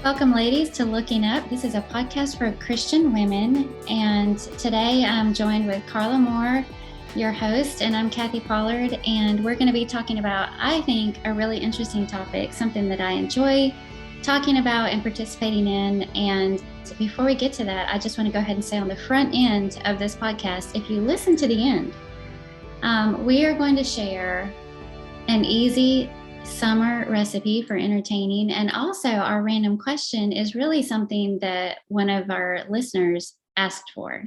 Welcome, ladies, to Looking Up. This is a podcast for Christian women. And today I'm joined with Carla Moore, your host, and I'm Kathy Pollard. And we're going to be talking about, I think, a really interesting topic, something that I enjoy talking about and participating in. And before we get to that, I just want to go ahead and say on the front end of this podcast, if you listen to the end, we are going to share an easy summer recipe for entertaining. And also our random question is really something that one of our listeners asked for.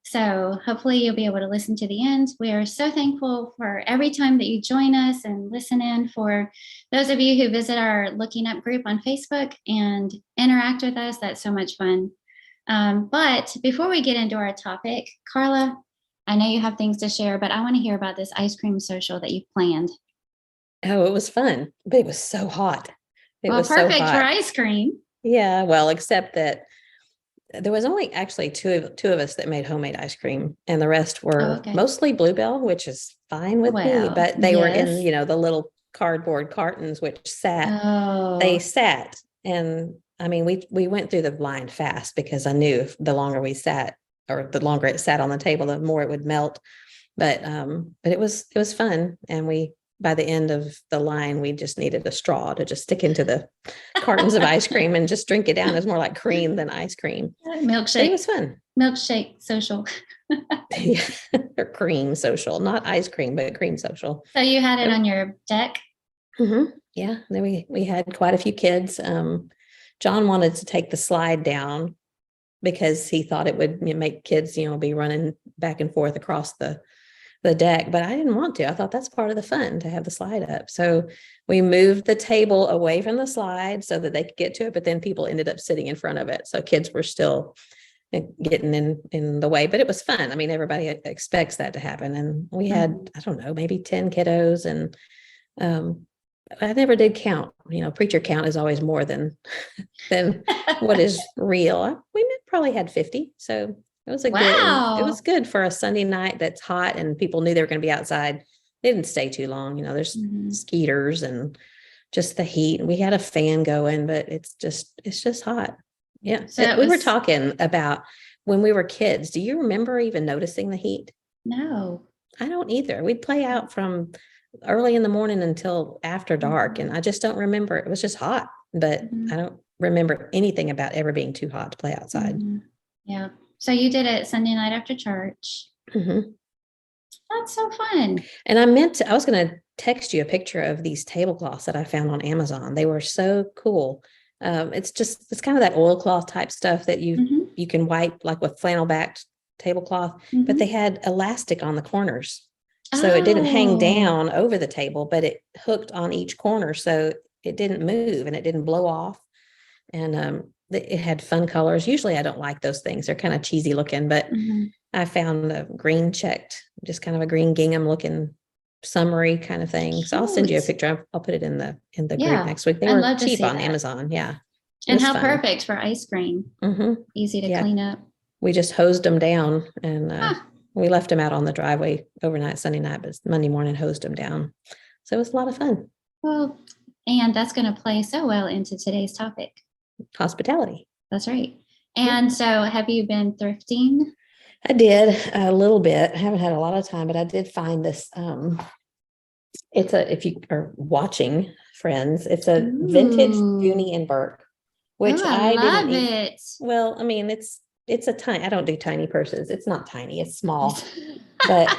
So hopefully you'll be able to listen to the end. We are so thankful for every time that you join us and listen in. For those of you who visit our Looking Up group on Facebook and interact with us, that's so much fun. But before we get into our topic, Carla, I know you have things to share, but I want to hear about this ice cream social that you've planned. Oh, it was fun, but it was so hot. It well, was perfect so hot. For ice cream. Yeah, well, except that there was only actually two of us that made homemade ice cream, and the rest were mostly Bluebell, which is fine with me. But they were in, the little cardboard cartons, which they sat. And I mean, we went through the line fast because I knew if the longer we sat, or the longer it sat on the table, the more it would melt. But it was fun, and by the end of the line, we just needed a straw to just stick into the cartons of ice cream and just drink it down. It was more like cream than ice cream. Milkshake. But it was fun. Milkshake social. Or cream social, not ice cream, but cream social. So you had it on your deck? Mm-hmm. Yeah. Then we had quite a few kids. John wanted to take the slide down because he thought it would make kids, be running back and forth across the deck, but I didn't want to. I thought that's part of the fun, to have the slide up. So we moved the table away from the slide so that they could get to it, but then people ended up sitting in front of it. So kids were still getting in the way, but it was fun. I mean, everybody expects that to happen. And we had, I don't know, maybe 10 kiddos, and I never did count. Preacher count is always more than what is real. We probably had 50. So it was it was good for a Sunday night that's hot and people knew they were going to be outside. They didn't stay too long. There's mosquitoes and just the heat. We had a fan going, but it's just hot. Yeah. So we were talking about when we were kids. Do you remember even noticing the heat? No. I don't either. We'd play out from early in the morning until after dark, and I just don't remember. It was just hot, but I don't remember anything about ever being too hot to play outside. Yeah. So you did it Sunday night after church. That's so fun. And I was going to text you a picture of these tablecloths that I found on Amazon. They were so cool. It's kind of that oilcloth type stuff that you can wipe, like with flannel backed tablecloth, but they had elastic on the corners. So it didn't hang down over the table, but it hooked on each corner. So it didn't move and it didn't blow off. And it had fun colors. Usually I don't like those things. They're kind of cheesy looking, but I found a green checked, just kind of a green gingham looking summery kind of thing. So I'll send you a picture. I'll put it in the group next week. They were cheap on Amazon. Yeah. And how perfect for ice cream. Easy to clean up. We just hosed them down, and we left them out on the driveway overnight, Sunday night, but Monday morning hosed them down. So it was a lot of fun. Well, and that's going to play so well into today's topic. Hospitality. That's right. And so have you been thrifting? I did a little bit. I haven't had a lot of time, but I did find this. If you are watching, friends, it's a vintage Dooney and Burke, which I love didn't it. Well, I mean, it's a tiny, I don't do tiny purses. It's not tiny, it's small, but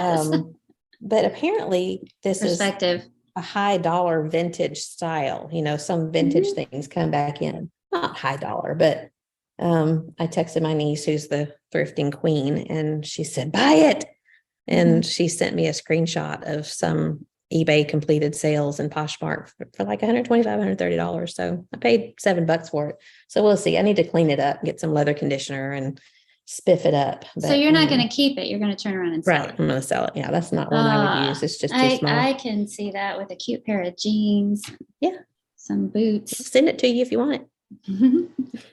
apparently this is a high dollar vintage style. Some vintage things come back in. Not high dollar, but I texted my niece, who's the thrifting queen, and she said, buy it. And she sent me a screenshot of some eBay completed sales in Poshmark for like $125, $130. So I paid $7 for it. So we'll see. I need to clean it up, get some leather conditioner and spiff it up. But, so you're not going to keep it. You're going to turn around and sell it. I'm going to sell it. Yeah. That's not one I would use. It's just too small. I can see that with a cute pair of jeans. Yeah. Some boots. I'll send it to you if you want it.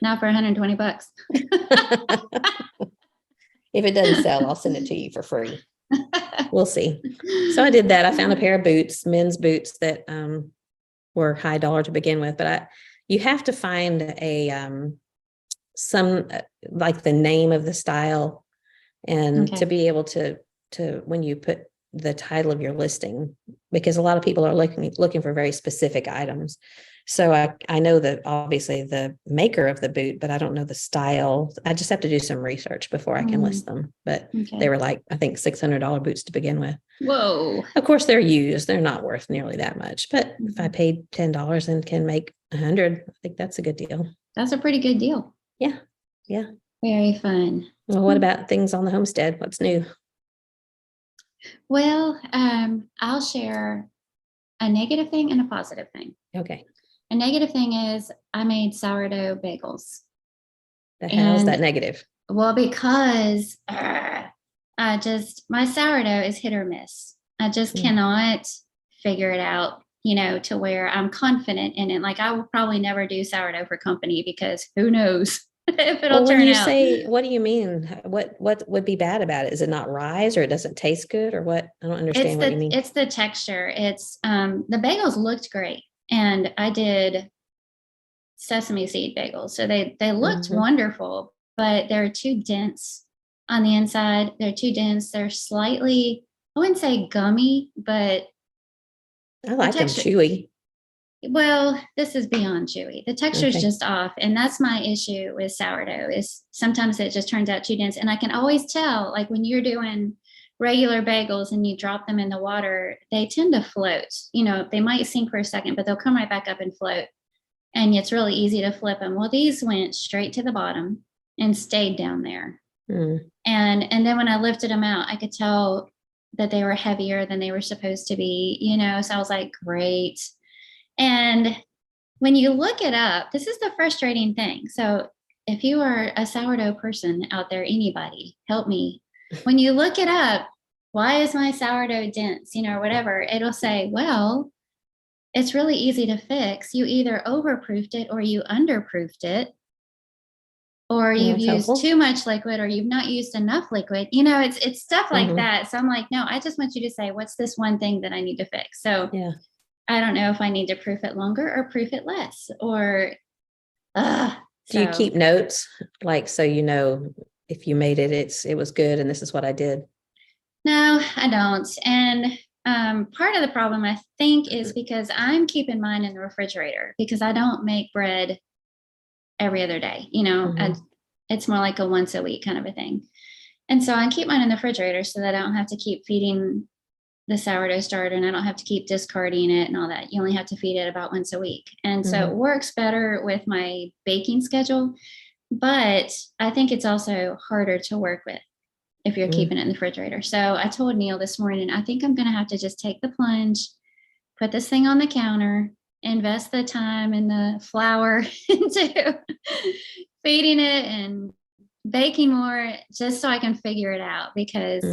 Not for $120. If it doesn't sell, I'll send it to you for free. We'll see. So I did that. I found a pair of boots, men's boots that were high dollar to begin with, but you have to find some like the name of the style, and Okay. to be able to when you put the title of your listing, because a lot of people are looking for very specific items. So I know that obviously the maker of the boot, but I don't know the style. I just have to do some research before I can list them. But they were like, I think $600 boots to begin with. Whoa. Of course, they're used. They're not worth nearly that much. But if I paid $10 and can make 100, I think that's a good deal. That's a pretty good deal. Yeah. Yeah. Very fun. Well, what about things on the homestead? What's new? Well, I'll share a negative thing and a positive thing. Okay. A negative thing is I made sourdough bagels. How's that negative? Well, because my sourdough is hit or miss. I just cannot figure it out, to where I'm confident in it. Like I will probably never do sourdough for company because who knows if it'll turn out. Say, what do you mean? What would be bad about it? Is it not rise, or it doesn't taste good, or what? I don't understand what you mean. It's the texture. It's the bagels looked great, and I did sesame seed bagels, so they looked wonderful, but they're too dense on the inside. They're too dense. They're slightly, I wouldn't say gummy, but I like them chewy. Well, this is beyond chewy. The texture is just off. And that's my issue with sourdough, is sometimes it just turns out too dense. And I can always tell, like when you're doing regular bagels and you drop them in the water, they tend to float. They might sink for a second, but they'll come right back up and float. And it's really easy to flip them. Well, these went straight to the bottom and stayed down there. And then when I lifted them out, I could tell that they were heavier than they were supposed to be, so I was like, great. And when you look it up, this is the frustrating thing. So if you are a sourdough person out there, anybody, help me. When you look it up, why is my sourdough dense, or whatever, it'll say, well, it's really easy to fix. You either overproofed it or you underproofed it, or you've used too much liquid, or you've not used enough liquid. It's stuff like that. So I'm like, no, I just want you to say, what's this one thing that I need to fix? So I don't know if I need to proof it longer or proof it less, or do you keep notes, like, so if you made it, it was good and this is what I did? No, I don't. And part of the problem, I think, is because I'm keeping mine in the refrigerator, because I don't make bread every other day. It's more like a once a week kind of a thing. And so I keep mine in the refrigerator so that I don't have to keep feeding the sourdough starter, and I don't have to keep discarding it and all that. You only have to feed it about once a week. And so it works better with my baking schedule, but I think it's also harder to work with if you're keeping it in the refrigerator. So I told Neil this morning, I think I'm going to have to just take the plunge, put this thing on the counter, invest the time and the flour into feeding it and baking more, just so I can figure it out, because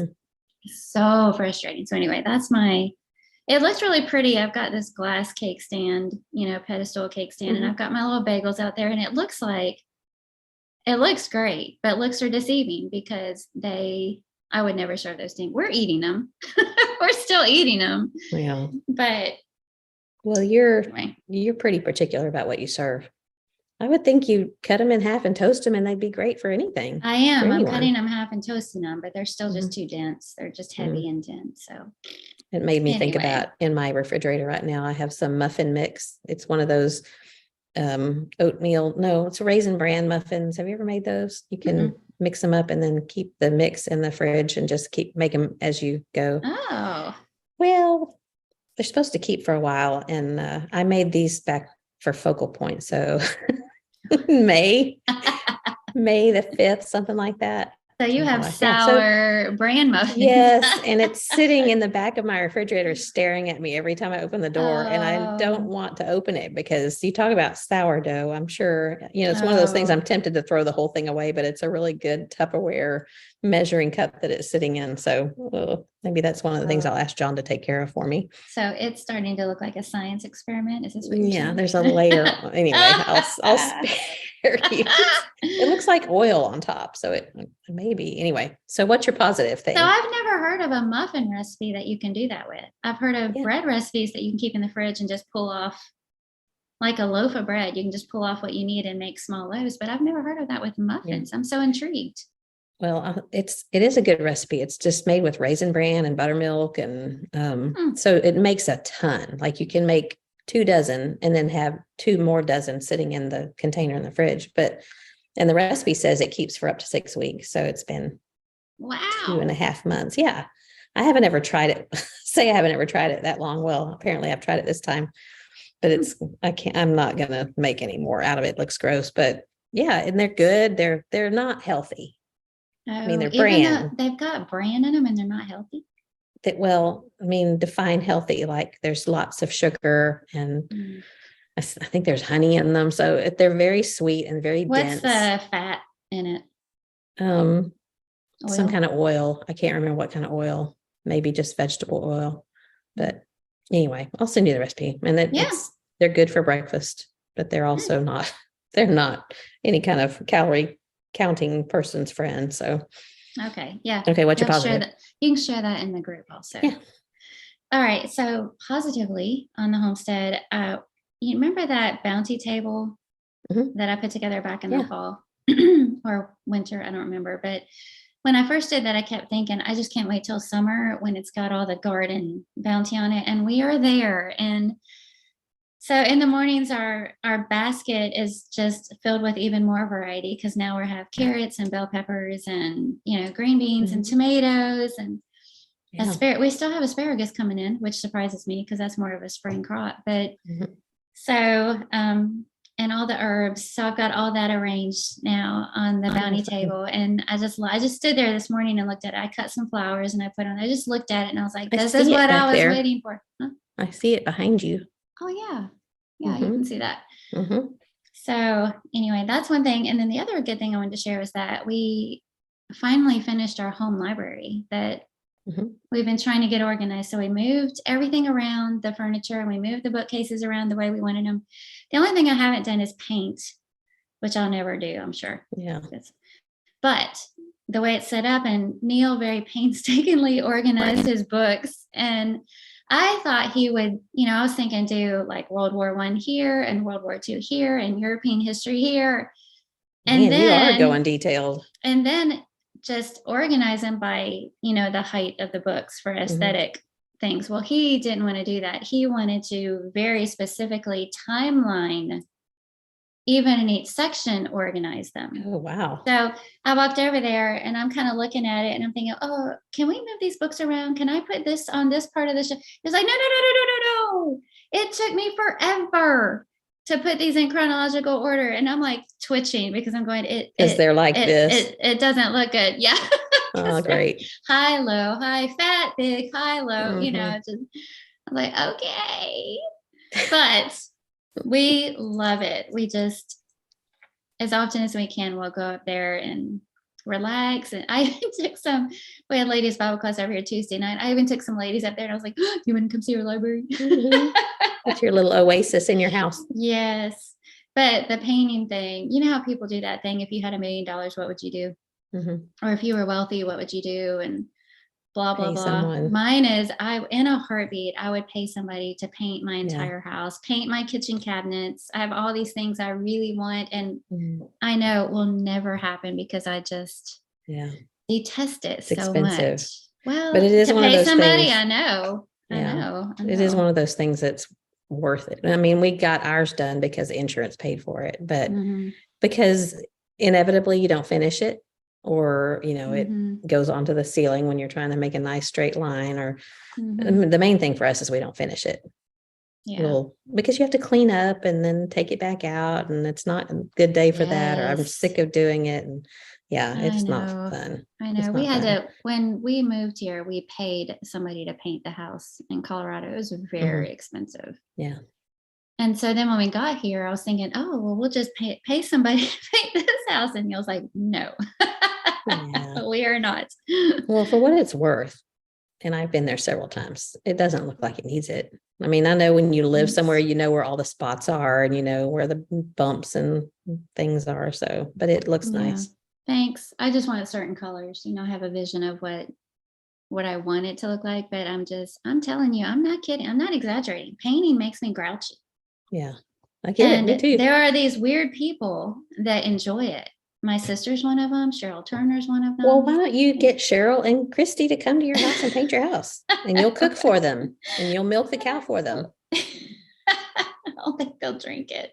it's so frustrating. So anyway, it looks really pretty. I've got this glass cake stand, pedestal cake stand, and I've got my little bagels out there, and it looks great, but looks are deceiving, because I would never serve those things. We're eating them. We're still eating them. Yeah. But well, you're pretty particular about what you serve. I would think you cut them in half and toast them, and they'd be great for anything. I am. I'm cutting them half and toasting them, but they're still just too dense. They're just heavy and dense. So it made me think about, in my refrigerator right now, I have some muffin mix. It's one of those oatmeal. No, it's Raisin Bran muffins. Have you ever made those? You can mix them up and then keep the mix in the fridge and just make them as you go. Oh, well, they're supposed to keep for a while, and I made these back for Focal Point, so May the 5th, something like that. So you have sour bran muffins. Yes, and it's sitting in the back of my refrigerator staring at me every time I open the door, and I don't want to open it, because you talk about sourdough. I'm sure, it's one of those things I'm tempted to throw the whole thing away, but it's a really good Tupperware measuring cup that it's sitting in. So maybe that's one of the things I'll ask John to take care of for me. So it's starting to look like a science experiment. Is this what you're saying? There's a layer. Anyway, I'll spare you. It looks like oil on top, so it maybe. Anyway, so what's your positive thing? So I've never heard of a muffin recipe that you can do that with. I've heard of bread recipes that you can keep in the fridge and just pull off like a loaf of bread. You can just pull off what you need and make small loaves, but I've never heard of that with muffins. I'm so intrigued. Well, it is a good recipe. It's just made with raisin bran and buttermilk. And so it makes a ton. Like you can make 2 dozen and then have 2 more dozen sitting in the container in the fridge. And the recipe says it keeps for up to 6 weeks. So it's been Wow. 2.5 months. Yeah. I haven't ever tried it. Say I haven't ever tried it that long. Well, apparently I've tried it this time, but I'm not going to make any more out of it. It looks gross, but yeah. And they're good. They're not healthy. I mean, they're bran. They've got bran in them and they're not healthy. Define healthy. Like there's lots of sugar and I think there's honey in them. So they're very sweet and very dense. What's the fat in it? Some kind of oil. I can't remember what kind of oil, maybe just vegetable oil. But anyway, I'll send you the recipe. And they're good for breakfast, but they're also they're not any kind of calorie counting person's friend. So okay. Yeah. Okay, what's your positive? You can share that in the group also. Yeah. All right. So positively on the homestead, you remember that bounty table that I put together back in the fall or winter? I don't remember. But when I first did that, I kept thinking, I just can't wait till summer when it's got all the garden bounty on it. And we are there. And so in the mornings, our basket is just filled with even more variety because now we have carrots and bell peppers and, green beans and tomatoes and we still have asparagus coming in, which surprises me because that's more of a spring crop. But so, and all the herbs. So I've got all that arranged now on the bounty table. And I just stood there this morning and looked at it. I cut some flowers and I put on, I just looked at it and I was like, this is what I was waiting for. Huh? I see it behind you. Oh yeah. Yeah, you can see that. So anyway, that's one thing. And then the other good thing I wanted to share was that we finally finished our home library that we've been trying to get organized. So we moved everything around, the furniture, and we moved the bookcases around the way we wanted them. The only thing I haven't done is paint, which I'll never do, I'm sure. Yeah. But the way it's set up, and Neil very painstakingly organized his books, and I thought he would, I was thinking do like World War I here and World War II here and European history here. And then you are going detailed. And then just organize them by, the height of the books for aesthetic things. Well, he didn't want to do that. He wanted to very specifically timeline, even in each section, organize them. Oh, wow. So I walked over there and I'm kind of looking at it and I'm thinking, oh, can we move these books around? Can I put this on this part of the show? He's like, no. It took me forever to put these in chronological order. And I'm like twitching because I'm going, because they're like this. It doesn't look good. Yeah. Oh, great. High, low, high, fat, big, high, low, I'm like, okay. But we love it. We just, as often as we can, we'll go up there and relax. And I even we had ladies Bible class over here Tuesday night. I even took some ladies up there and I was like, oh, you want to come see our library? That's your little oasis in your house. Yes. But the painting thing, you know how people do that thing. If you had $1 million, what would you do? Or if you were wealthy, what would you do? And blah, blah, blah. Someone. Mine is in a heartbeat, I would pay somebody to paint my entire house, paint my kitchen cabinets. I have all these things I really want. And I know it will never happen because I just detest it so expensive. Much. Well, but it is one of those somebody things. I know. It is one of those things that's worth it. I mean, we got ours done because insurance paid for it, but because inevitably you don't finish it. Or, it goes onto the ceiling when you're trying to make a nice straight line or the main thing for us is we don't finish it. Yeah. Because you have to clean up and then take it back out and it's not a good day for that, or I'm sick of doing it. And it's not fun. I know. We had when we moved here, we paid somebody to paint the house in Colorado. It was very expensive. Yeah. And so then when we got here, I was thinking, oh, well, we'll just pay somebody to paint this house. And Neil's like, no. We are not. Well, for what it's worth, and I've been there several times, it doesn't look like it needs it. I mean, I know when you live somewhere, you know where all the spots are and you know where the bumps and things are. So, but it looks nice. Thanks. I just wanted certain colors, I have a vision of what I want it to look like, but I'm telling you, I'm not kidding. I'm not exaggerating. Painting makes me grouchy. Yeah. I get it. Me too. There are these weird people that enjoy it. My sister's one of them. Cheryl Turner's one of them. Well, why don't you get Cheryl and Christy to come to your house and paint your house, and you'll cook for them, and you'll milk the cow for them. I don't think they'll drink it.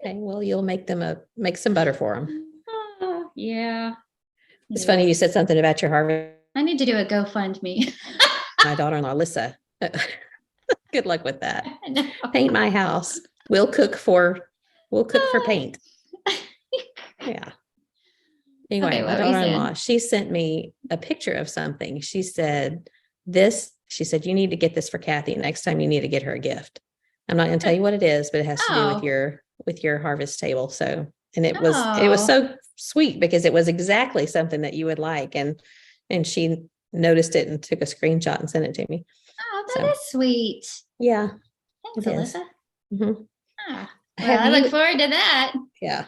Okay, well, you'll make some butter for them. Yeah. It's funny you said something about your harvest. I need to do a GoFundMe. My daughter-in-law, Alyssa. Good luck with that. Paint my house. We'll cook for paint. Yeah. Anyway, Okay, my daughter-in-law, she sent me a picture of something. She said, you need to get this for Kathy. Next time you need to get her a gift. I'm not going to tell you what it is, but it has to do with your harvest table. So, and it was so sweet because it was exactly something that you would like. And she noticed it and took a screenshot and sent it to me. Oh, that is sweet. Yeah. Thanks, Alyssa. Mm-hmm. I look forward to that. Yeah.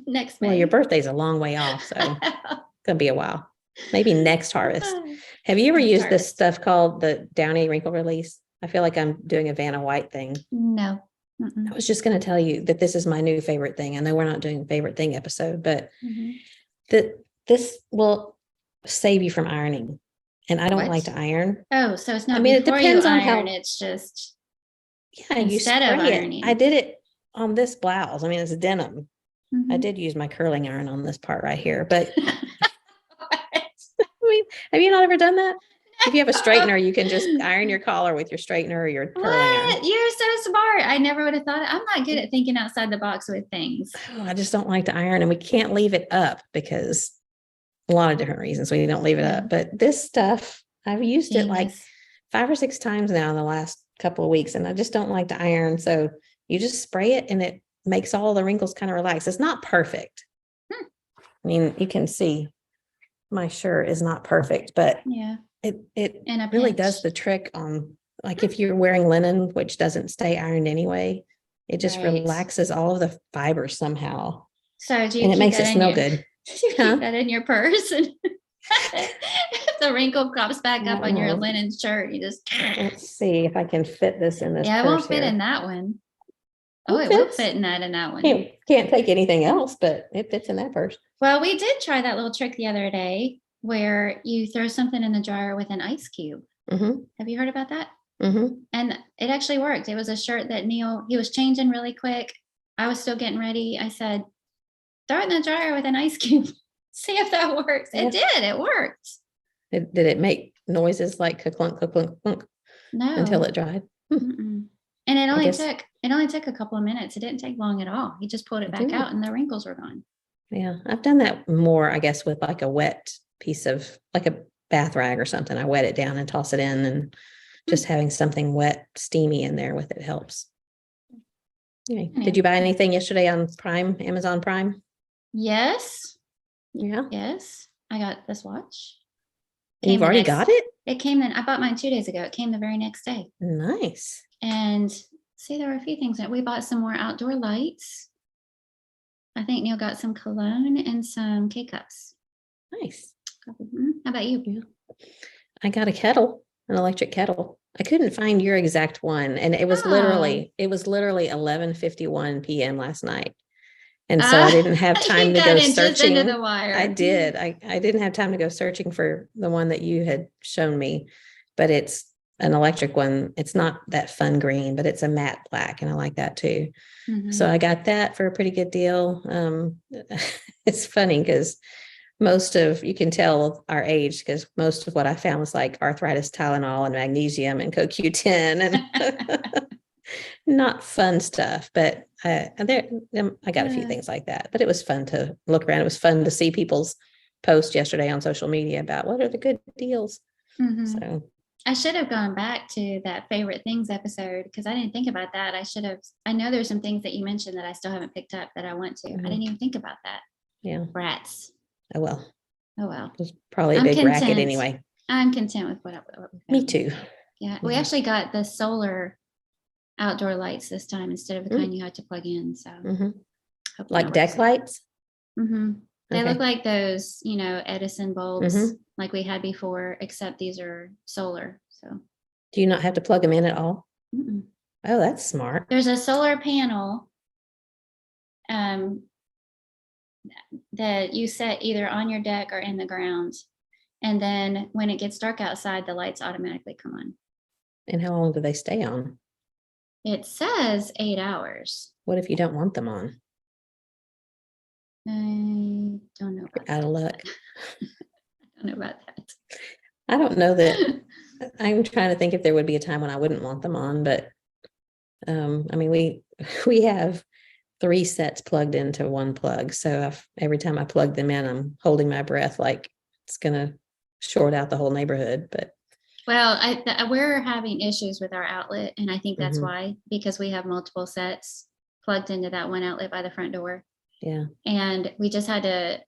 Next May. Well, your birthday's a long way off, so it's gonna be a while. Maybe next harvest. Have you ever used this stuff called the Downy Wrinkle Release? I feel like I'm doing a Vanna White thing. No. I was just going to tell you that this is my new favorite thing. I know we're not doing a favorite thing episode, but this will save you from ironing. And I don't like to iron. Oh, so it's not. I mean, it depends on how. It's just instead of ironing. I did it on this blouse. I mean, it's denim. I did use my curling iron on this part right here, but I mean, have you not ever done that? If you have a straightener, you can just iron your collar with your straightener or your curling iron. You're so smart. I never would have thought it. I'm not good at thinking outside the box with things. Oh, I just don't like to iron, and we can't leave it up because a lot of different reasons we don't leave it up. But this stuff, I've used it like 5 or 6 times now in the last couple of weeks, and I just don't like to iron. So you just spray it and it makes all the wrinkles kind of relax. It's not perfect. I mean, you can see my shirt is not perfect, but it really does the trick on, like, if you're wearing linen, which doesn't stay ironed anyway, it just relaxes all of the fibers somehow. So do you and it makes it smell good. Do you keep that in your purse? And if the wrinkle pops back up on your linen shirt, you just let's see if I can fit this in this. Yeah, it won't fit in that one. Oh, it will fit in that one. Can't take anything else, but it fits in that purse. Well, we did try that little trick the other day where you throw something in the dryer with an ice cube. Have you heard about that? And it actually worked. It was a shirt that he was changing really quick. I was still getting ready. I said, throw it in the dryer with an ice cube. See if that works. It did. It worked. Did it make noises like clunk, clunk, clunk? No. Until it dried. And it only took a couple of minutes. It didn't take long at all. He just pulled it back out and the wrinkles were gone. Yeah. I've done that more, I guess, with like a wet piece of, like a bath rag or something. I wet it down and toss it in, and just having something wet, steamy in there with it helps. Anyway, did you buy anything yesterday on Prime, Amazon Prime? Yes. Yeah. Yes. I got this watch. You've already got it? It came in. I bought mine 2 days ago. It came the very next day. Nice. And see, there were a few things that we bought. Some more outdoor lights. I think Neil got some cologne and some K-cups. Nice. How about you? Yeah. I got a kettle, an electric kettle. I couldn't find your exact one. And it was literally 11:51 p.m. last night. And so I didn't have time to go searching. Into the wire. I did. I didn't have time to go searching for the one that you had shown me, but it's an electric one. It's not that fun green, but it's a matte black, and I like that too. So I got that for a pretty good deal. It's funny because you can tell our age, because most of what I found was like arthritis Tylenol and magnesium and CoQ10 and not fun stuff, but I got a few things like that. But it was fun to look around. It was fun to see people's posts yesterday on social media about what are the good deals. So I should have gone back to that favorite things episode because I didn't think about that. I know there's some things that you mentioned that I still haven't picked up that I want to. I didn't even think about that. Yeah. Rats. Oh well. It was probably a big racket anyway. I'm content with what we found. Me too. Yeah. We actually got the solar outdoor lights this time instead of the kind you had to plug in. So like deck lights? They look like those, Edison bulbs like we had before, except these are solar. So do you not have to plug them in at all? Oh, that's smart. There's a solar panel that you set either on your deck or in the ground. And then when it gets dark outside, the lights automatically come on. And how long do they stay on? It says 8 hours. What if you don't want them on? I don't know about Out of luck. I don't know about that. I don't know that. I'm trying to think if there would be a time when I wouldn't want them on, but I mean, we have 3 sets plugged into one plug. So every time I plug them in, I'm holding my breath like it's going to short out the whole neighborhood. But well, we're having issues with our outlet, and I think that's why, because we have multiple sets plugged into that one outlet by the front door. Yeah. And we just a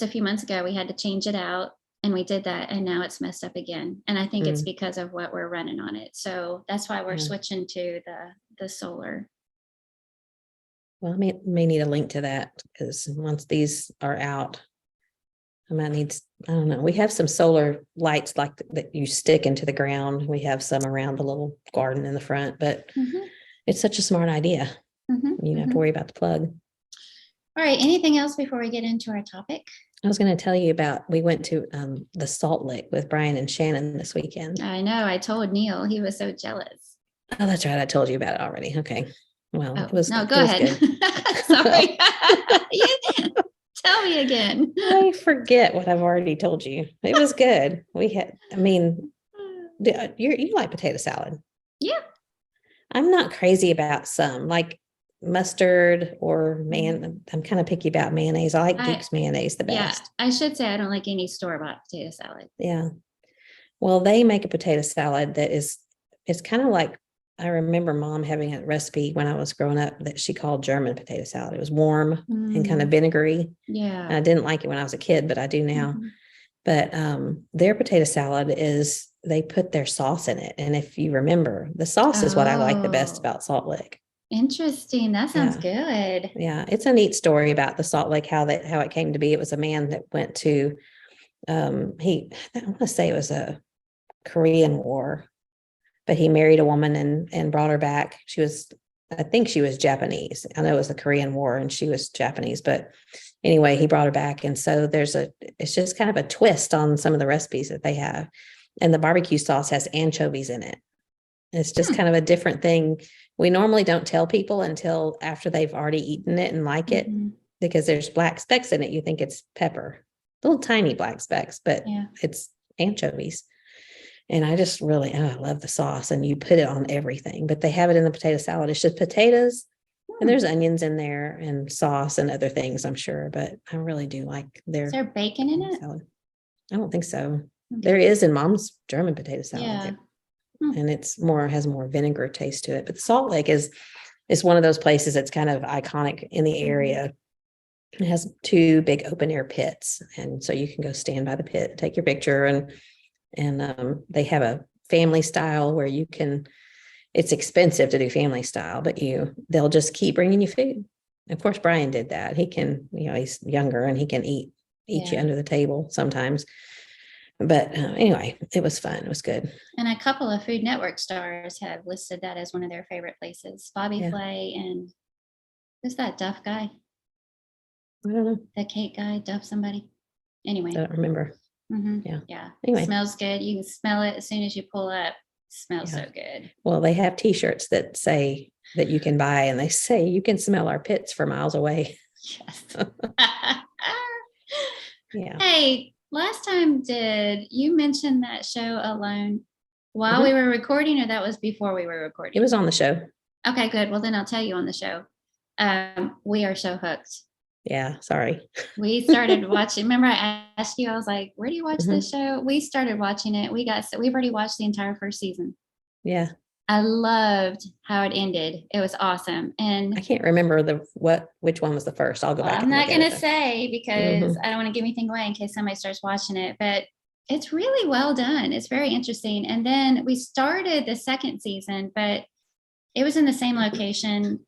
few months ago, we had to change it out, and we did that, and now it's messed up again. And I think it's because of what we're running on it. So that's why we're switching to the solar. Well, I may need a link to that, because once these are out, I might need, I don't know. We have some solar lights like that you stick into the ground. We have some around the little garden in the front, but it's such a smart idea. You don't have to worry about the plug. All right. Anything else before we get into our topic? I was going to tell you about, we went to the Salt Lick with Brian and Shannon this weekend. I know. I told Neil, he was so jealous. Oh, that's right. I told you about it already. Okay. Well, it was. No, go ahead. Sorry. Tell me again. I forget what I've already told you. It was good. I mean, you like potato salad. Yeah. I'm not crazy about some, like mustard or I'm kind of picky about mayonnaise. I like Duke's mayonnaise the best. Yeah, I should say I don't like any store-bought potato salad. Yeah. Well, they make a potato salad that it's kind of like, I remember Mom having a recipe when I was growing up that she called German potato salad. It was warm and kind of vinegary. Yeah. And I didn't like it when I was a kid, but I do now. But their potato salad is, they put their sauce in it. And if you remember, the sauce is what I like the best about Salt Lick. Interesting. That sounds good. Yeah. It's a neat story about the Salt Lick, how it came to be. It was a man that went to, I want to say it was a Korean War, but he married a woman and brought her back. I think she was Japanese. I know it was the Korean War and she was Japanese, but anyway, he brought her back. And so it's just kind of a twist on some of the recipes that they have. And the barbecue sauce has anchovies in it. It's just kind of a different thing. We normally don't tell people until after they've already eaten it and like it, because there's black specks in it. You think it's pepper, little tiny black specks, but it's anchovies. And I just really, I love the sauce, and you put it on everything, but they have it in the potato salad. It's just potatoes and there's onions in there and sauce and other things, I'm sure, but I really do like their. Is there bacon in it? Salad. I don't think so. Okay. There is in Mom's German potato salad. Yeah. And has more vinegar taste to it. But the Salt Lake is one of those places that's kind of iconic in the area. It has 2 big open air pits. And so you can go stand by the pit, take your picture, and they have a family style where it's expensive to do family style, but they'll just keep bringing you food. Of course, Brian did that. He can, he's younger and he can eat you under the table sometimes. But anyway, it was fun. It was good. And a couple of Food Network stars have listed that as one of their favorite places. Bobby Flay and who's that Duff guy? I don't know. The cake guy, Duff somebody. Anyway. I don't remember. Yeah. Anyway. It smells good. You can smell it as soon as you pull up. It smells so good. Well, they have t-shirts that say that you can buy, and they say you can smell our pits for miles away. Yes. Yeah. Hey, last time you mention that show Alone while we were recording, or that was before we were recording? It was on the show. Okay, good. Well, then I'll tell you on the show. We are so hooked. Yeah, sorry. We started watching. Remember, I asked you, I was like, where do you watch this show? We started watching it. We've already watched the entire first season. Yeah. I loved how it ended. It was awesome. And I can't remember which one was the first. I'll go back. I'm not going to say, because I don't want to give anything away in case somebody starts watching it, but it's really well done. It's very interesting. And then we started the second season, but it was in the same location.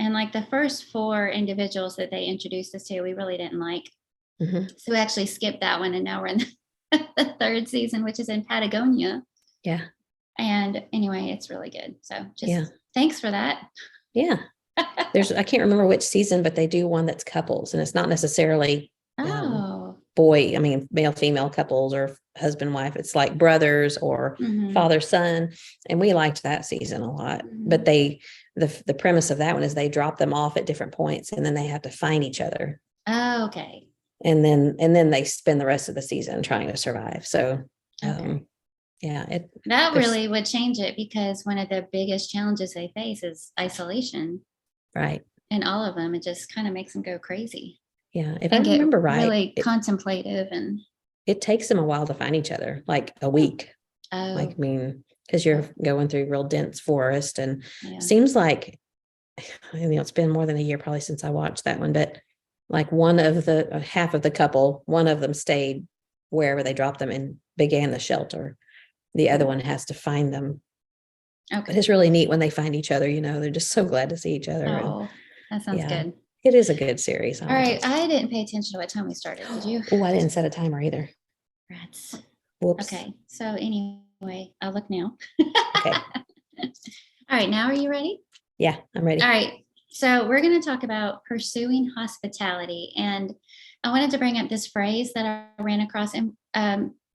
And like the first 4 individuals that they introduced us to, we really didn't like. So we actually skipped that one. And now we're in the third season, which is in Patagonia. Yeah. And anyway, it's really good. So just Thanks for that. Yeah. I can't remember which season, but they do one that's couples, and it's not necessarily Oh. male, female couples or husband, wife. It's like brothers or Mm-hmm. father, son. And we liked that season a lot, Mm-hmm. but the premise of that one is they drop them off at different points and then they have to find each other. Oh, okay. And then they spend the rest of the season trying to survive. So, Okay. yeah, That really would change it, because one of the biggest challenges they face is isolation. Right. And all of them, it just kind of makes them go crazy. Yeah. If I And get remember right, really contemplative, and it takes them a while to find each other, like a week. oh, Because you're going through real dense forest, and yeah. seems like, it's been more than a year probably since I watched that one, but like half of the couple, one of them stayed wherever they dropped them and began the shelter. The other one has to find them. Okay. But it's really neat when they find each other, they're just so glad to see each other. Oh, that sounds good. It is a good series. All right. I didn't pay attention to what time we started. Did you? Oh, I didn't set a timer either. Rats. Whoops. Okay. So anyway, I'll look now. Okay. All right. Now, are you ready? Yeah, I'm ready. All right. So we're going to talk about pursuing hospitality. And I wanted to bring up this phrase that I ran across. And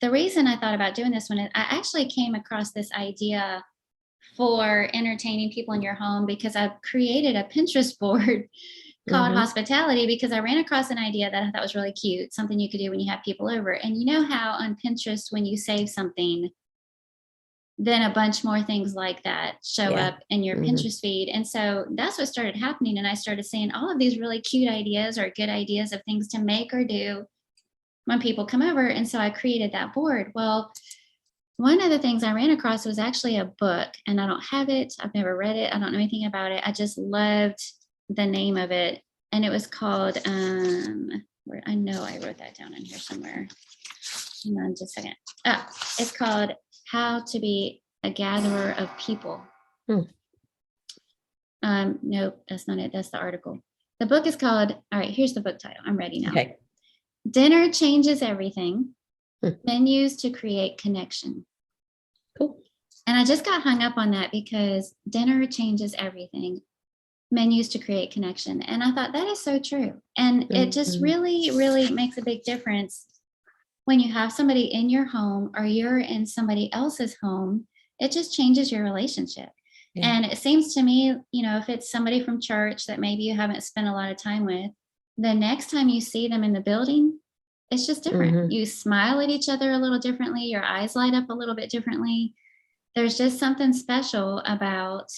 the reason I thought about doing this one is I actually came across this idea for entertaining people in your home because I've created a Pinterest board called hospitality, because I ran across an idea that I thought was really cute, something you could do when you have people over. And you know how on Pinterest, when you save something, then a bunch more things like that show up in your Pinterest feed. And so that's what started happening. And I started seeing all of these really cute ideas or good ideas of things to make or do when people come over. And so I created that board. Well, one of the things I ran across was actually a book, and I don't have it. I've never read it. I don't know anything about it. I just loved the name of it. And it was called, I know I wrote that down in here somewhere. Hang on just a second. It's called How to Be a Gatherer of People. Nope, that's not it. That's the article. The book is called, all right, here's the book title. I'm ready now. Okay. Dinner Changes Everything. Menus to Create Connection. Cool. And I just got hung up on that because dinner changes everything. Menus to create connection. And I thought that is so true. And it just really, really makes a big difference when you have somebody in your home or you're in somebody else's home. It just changes your relationship. Yeah. And it seems to me, if it's somebody from church that maybe you haven't spent a lot of time with, the next time you see them in the building, it's just different. You smile at each other a little differently. Your eyes light up a little bit differently. There's just something special about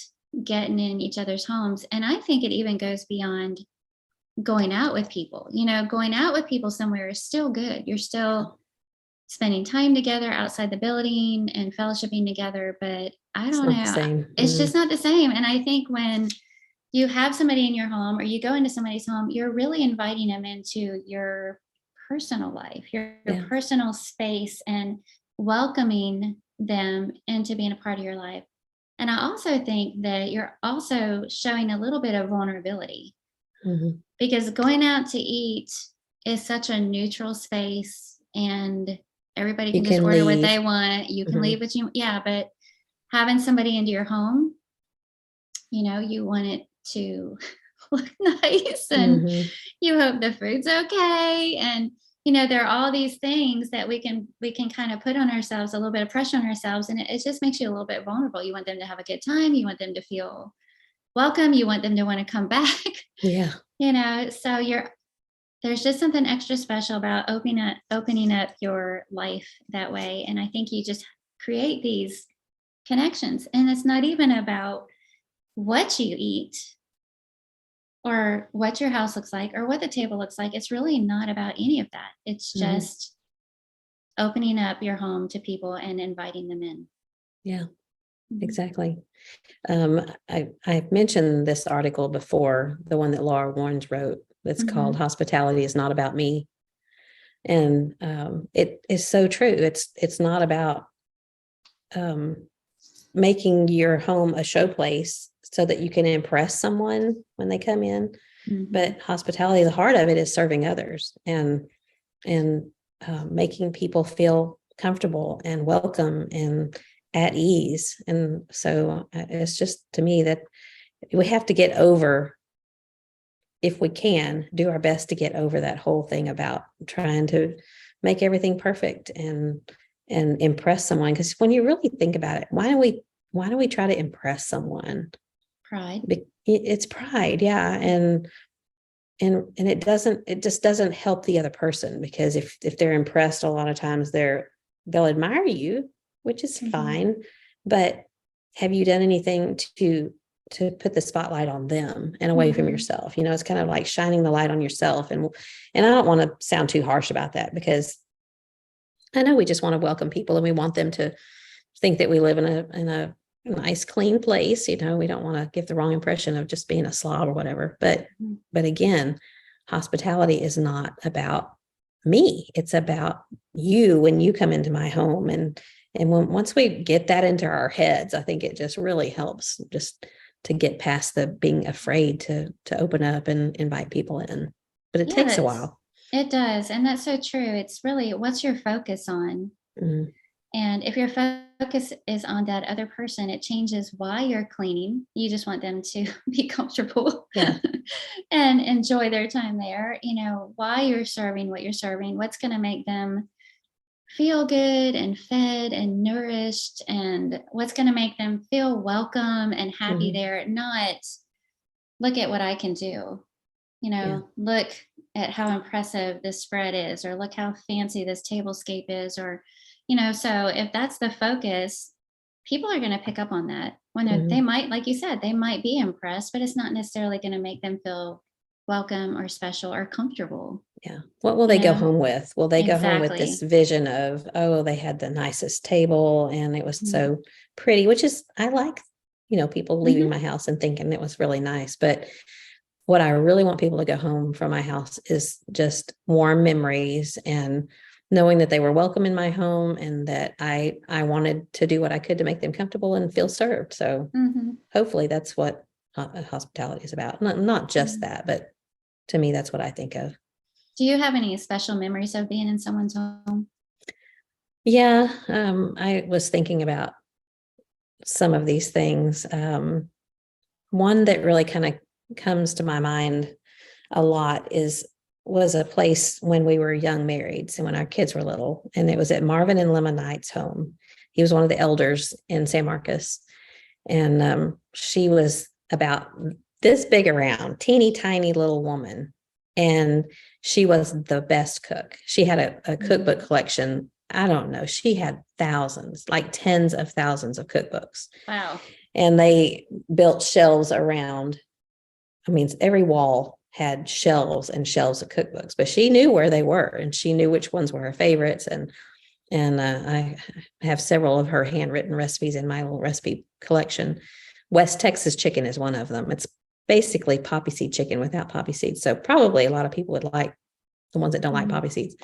getting in each other's homes. And I think it even goes beyond going out with people. Going out with people somewhere is still good. You're still spending time together outside the building and fellowshipping together. But I don't know. It's just not the same. And I think when you have somebody in your home or you go into somebody's home, you're really inviting them into your personal life, your personal space, and welcoming them into being a part of your life. And I also think that you're also showing a little bit of vulnerability, because going out to eat is such a neutral space and everybody can just order what they want. You can leave what you, but having somebody into your home, you want it to look nice, and you hope the food's okay. And there are all these things that we can kind of put on ourselves, a little bit of pressure on ourselves, and it just makes you a little bit vulnerable. You want them to have a good time. You want them to feel welcome. You want them to want to come back. Yeah. So there's just something extra special about opening up your life that way. And I think you just create these connections. And it's not even about what you eat or what your house looks like or what the table looks like. It's really not about any of that. It's just opening up your home to people and inviting them in. Yeah, exactly. I've mentioned this article before, the one that Laura Warnes wrote, that's called Hospitality is Not About Me. And it is so true. It's not about making your home a showplace so that you can impress someone when they come in. But hospitality, the heart of it is serving others and making people feel comfortable and welcome and at ease. And so it's just to me that we have to get over, if we can, do our best to get over that whole thing about trying to make everything perfect and impress someone. Because when you really think about it, why do we try to impress someone? Pride. It's pride, yeah. And it just doesn't help the other person, because if they're impressed, a lot of times they'll admire you, which is fine. But have you done anything to put the spotlight on them and away from yourself? It's kind of like shining the light on yourself. And I don't want to sound too harsh about that, because I know we just want to welcome people and we want them to think that we live in a nice, clean place. We don't want to give the wrong impression of just being a slob or whatever. But again, hospitality is not about me. It's about you when you come into my home. And once we get that into our heads, I think it just really helps just to get past the being afraid to open up and invite people in. But it takes a while. It does. And that's so true. It's really, what's your focus on? Mm-hmm. And if your focus is on that other person, it changes why you're cleaning. You just want them to be comfortable and enjoy their time there. Why you're serving what you're serving, what's going to make them feel good and fed and nourished, and what's going to make them feel welcome and happy there. Not look at what I can do. Look at how impressive this spread is, or look how fancy this tablescape is, or so if that's the focus, people are going to pick up on that. When they might, like you said, they might be impressed, but it's not necessarily going to make them feel welcome or special or comfortable. Yeah. What will they go home with? Will they go home with this vision of, oh, they had the nicest table and it was so pretty, which is, I like, people leaving my house and thinking it was really nice. But what I really want people to go home from my house is just warm memories, and knowing that they were welcome in my home, and that I wanted to do what I could to make them comfortable and feel served. So hopefully that's what hospitality is about. Not just that, but to me, that's what I think of. Do you have any special memories of being in someone's home? Yeah. I was thinking about some of these things. One that really kind of comes to my mind a lot was a place when we were young marrieds and when our kids were little, and it was at Marvin and Lemma Knight's home. He was one of the elders in San Marcos, and she was about this big around, teeny tiny little woman, and she was the best cook. She had a cookbook collection. I don't know, she had thousands, like tens of thousands of cookbooks. Wow. And they built shelves around. Every wall had shelves and shelves of cookbooks, but she knew where they were, and she knew which ones were her favorites. And I have several of her handwritten recipes in my little recipe collection. West Texas chicken is one of them. It's basically poppy seed chicken without poppy seeds. So probably a lot of people would like the ones that don't like poppy seeds.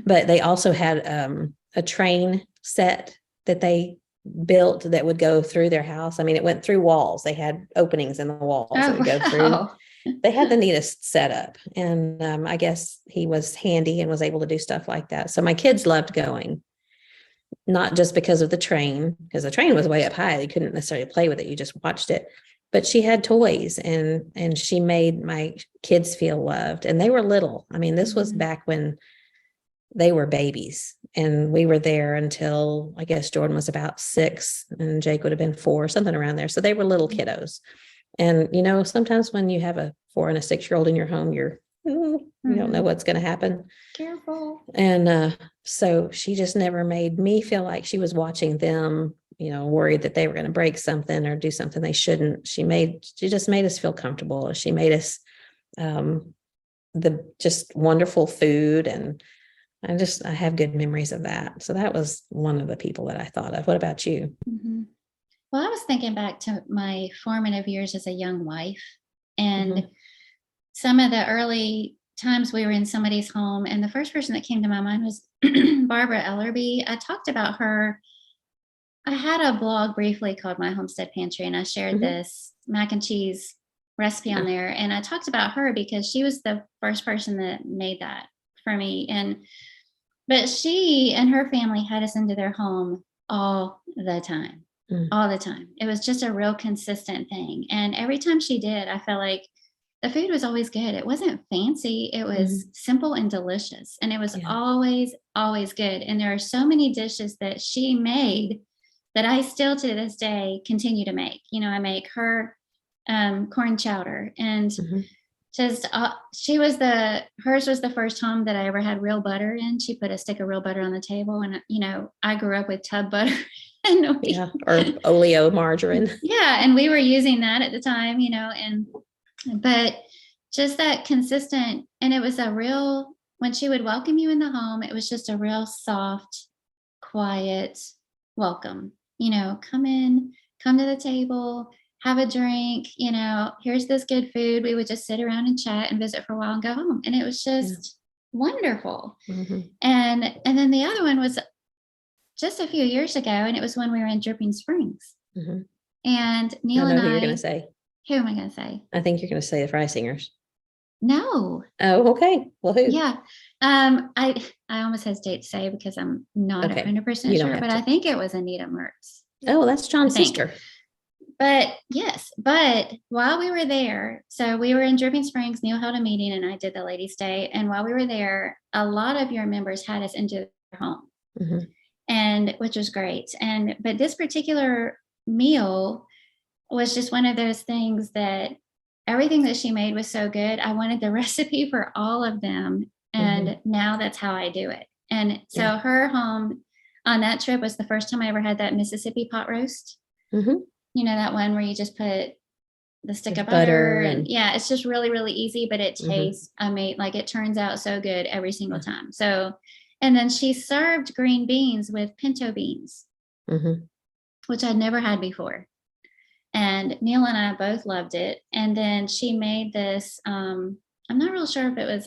But they also had a train set that they built that would go through their house. It went through walls. They had openings in the walls that would go through. They had the neatest setup. And I guess he was handy and was able to do stuff like that. So my kids loved going, not just because of the train, because the train was way up high. They couldn't necessarily play with it. You just watched it. But she had toys, and she made my kids feel loved. And they were little. This was back when they were babies, and we were there until, I guess, Jordan was about 6 and Jake would have been 4, something around there. So they were little kiddos. And, sometimes when you have a 4 and a 6-year-old in your home, you don't know what's going to happen. Careful. And so she just never made me feel like she was watching them, worried that they were going to break something or do something they shouldn't. She just made us feel comfortable. She made us the just wonderful food. And I have good memories of that. So that was one of the people that I thought of. What about you? Well, I was thinking back to my formative years as a young wife, and some of the early times we were in somebody's home. And the first person that came to my mind was Barbara Ellerby. I talked about her. I had a blog briefly called My Homestead Pantry, and I shared this mac and cheese recipe on there. And I talked about her because she was the first person that made that for me. But she and her family had us into their home all the time, Mm. all the time. It was just a real consistent thing. And every time she did, I felt like the food was always good. It wasn't fancy. It was Mhm. simple and delicious. And it was Yeah. always, always good. And there are so many dishes that she made that I still to this day continue to make. I make her corn chowder, and Mhm. just hers was the first home that I ever had real butter in. She put a stick of real butter on the table, and I grew up with tub butter. and Yeah. Or oleo margarine. yeah, and we were using that at the time, and but just that consistent, and it was a real, when she would welcome you in the home, it was just a real soft, quiet welcome. Come in, come to the table, have a drink, here's this good food. We would just sit around and chat and visit for a while and go home. And it was Yeah. just wonderful. Mhm. And then the other one was just a few years ago, and it was when we were in Dripping Springs. Mhm. And I Neil know and who you're going to I, say. who am I going to say? I think you're going to say the Fry Singers. No. Oh, okay. Well, who? Yeah. I almost hesitate to say because I'm not Okay. 100% You don't sure, have but I to. think it was Anita Mertz. Oh, that's I John's think. sister. But yes, but while we were there, so we were in Dripping Springs, Neil held a meeting and I did the ladies' day. And while we were there, a lot of your members had us into their home, Mhm. and which was great. But this particular meal was just one of those things that everything that she made was so good. I wanted the recipe for all of them. And Mhm. now that's how I do it. And so Yeah. her home on that trip was the first time I ever had that Mississippi pot roast. Mhm. That one where you just put the stick With of butter, butter and and. yeah, it's just really, really easy, but it Mhm. tastes like it turns out so good every single Yeah. time. So, and then she served green beans with pinto beans, Mhm. which I'd never had before. And Neil and I both loved it. And then she made this, I'm not real sure if it was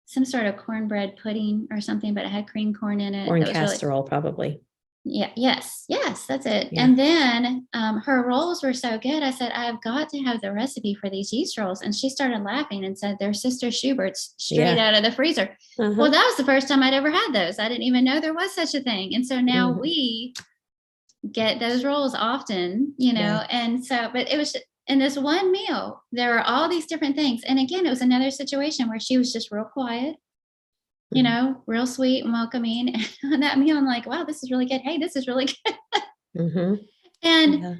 some sort of cornbread pudding or something, but it had cream corn in it. Corn That was really, casserole, probably. yeah, yes, that's it. Yeah. And then her rolls were so good. I said, I've got to have the recipe for these yeast rolls. And she started laughing and said, they're Sister Schubert's straight Yeah. out of the freezer. Well, Uh-huh. that was the first time I'd ever had those. I didn't even know there was such a thing. And so now Mhm. we get those rolls often, Yeah. and so, but it was in this one meal, there were all these different things. And again, it was another situation where she was just real quiet, Mhm. real sweet and welcoming. And on that meal, I'm like, wow, this is really good. Hey, this is really good. Mhm. And Yeah.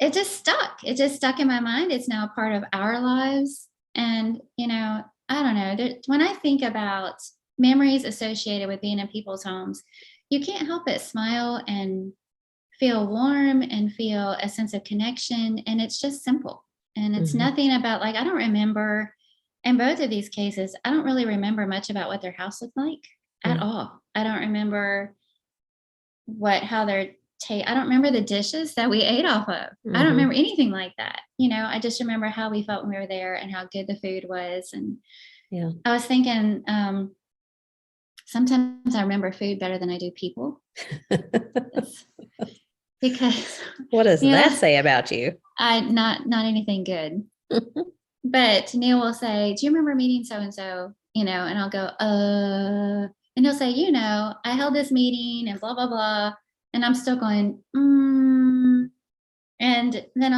it just stuck. It just stuck in my mind. It's now a part of our lives. And, I don't know. When I think about memories associated with being in people's homes, you can't help but smile and feel warm and feel a sense of connection. And it's just simple. And it's Mhm. nothing about, like, I don't remember, in both of these cases, I don't really remember much about what their house looked like at Yeah. all. I don't remember how their I don't remember the dishes that we ate off of. I don't Mhm. remember anything like that. I just remember how we felt when we were there and how good the food was. And Yeah. I was thinking, sometimes I remember food better than I do people. It's because, What does that yeah, say about you? I not anything good. But Neil will say, "Do you remember meeting so and so?" And I'll go, and he'll say, "I held this meeting and blah blah blah," and I'm still going, And then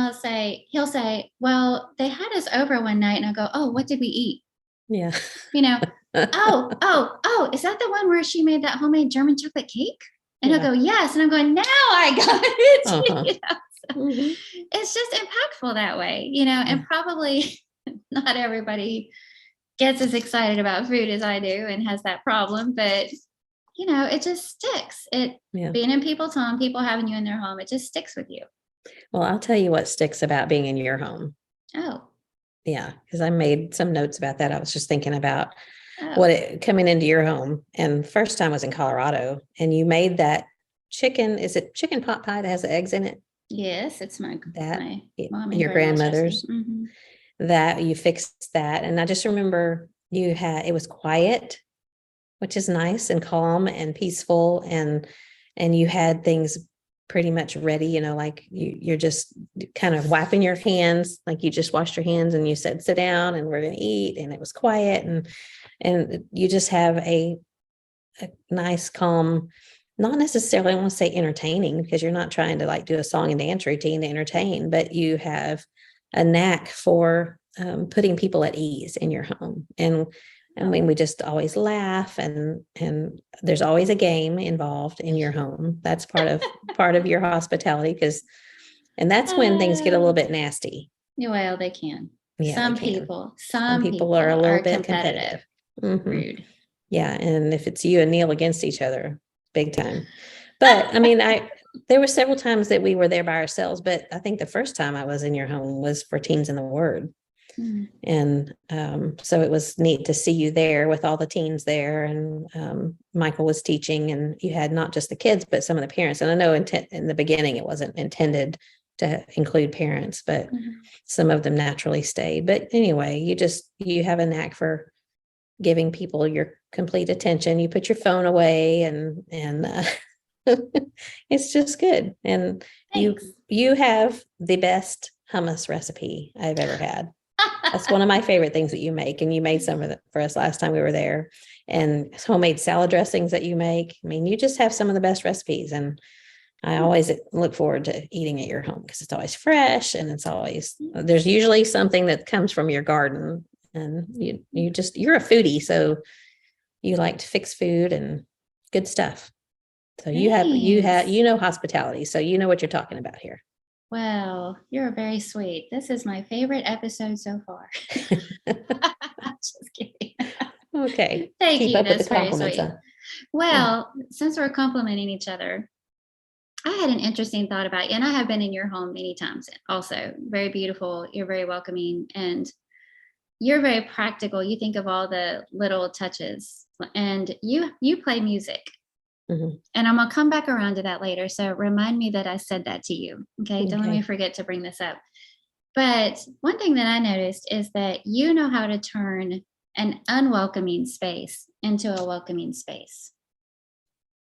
he'll say, "Well, they had us over one night," and I go, "Oh, what did we eat?" Yeah. You know, oh, is that the one where she made that homemade German chocolate cake? And he'll Yeah. go, "Yes," and I'm going, "Now I got it." Uh-huh. So Mhm. it's just impactful that way, Yeah. and probably not everybody gets as excited about food as I do and has that problem, but it just sticks. Yeah. Being in people's home, people having you in their home, it just sticks with you. Well, I'll tell you what sticks about being in your home. Oh, Yeah, because I made some notes about that. I was just thinking about oh, coming into your home, and first time was in Colorado, and you made that chicken. Is it chicken pot pie that has the eggs in it? yes, it's my That mom and your grandma's recipe. grandmother's, that you fixed that, and I just remember it was quiet, which is nice and calm and peaceful, and you had things pretty much ready, like you're just kind of wiping your hands, like you just washed your hands and you said sit down and we're going to eat, and it was quiet, and you just have a nice calm not necessarily, I want to say entertaining, because you're not trying to like do a song and dance routine to entertain, but you have a knack for putting people at ease in your home. And I mean, we just always laugh, and there's always a game involved in your home. That's part of your hospitality, and that's when things get a little bit nasty. Well, they can. Yeah, Some they can. people, Some people are a little bit competitive. Rude. Yeah, and if it's you and Neil against each other, big time. But I mean, there were several times that we were there by ourselves, but I think the first time I was in your home was for Teens in the Word. Mm. And so it was neat to see you there with all the teens there, and Michael was teaching, and you had not just the kids, but some of the parents. And I know in the beginning it wasn't intended to include parents, but some of them naturally stayed. But anyway, you have a knack for giving people your complete attention. You put your phone away, and it's just good. And Thanks. you have the best hummus recipe I've ever had. That's one of my favorite things that you make, and you made some of it for us last time we were there. And homemade salad dressings that you make. I mean, you just have some of the best recipes, and I always look forward to eating at your home because it's always fresh, and there's usually something that comes from your garden. And you're a foodie, so you like to fix food and good stuff. So you know hospitality, so you know what you're talking about here. Well, you're very sweet. This is my favorite episode so far. Just kidding. Okay. Thank Keep you. up with That's the compliments. very sweet. Well, since we're complimenting each other, I had an interesting thought about you, and I have been in your home many times also. Very beautiful. You're very welcoming, and you're very practical. You think of all the little touches, and you play music. Mm-hmm. And I'm going to come back around to that later. So remind me that I said that to you. Okay. Don't let me forget to bring this up. But one thing that I noticed is that you know how to turn an unwelcoming space into a welcoming space.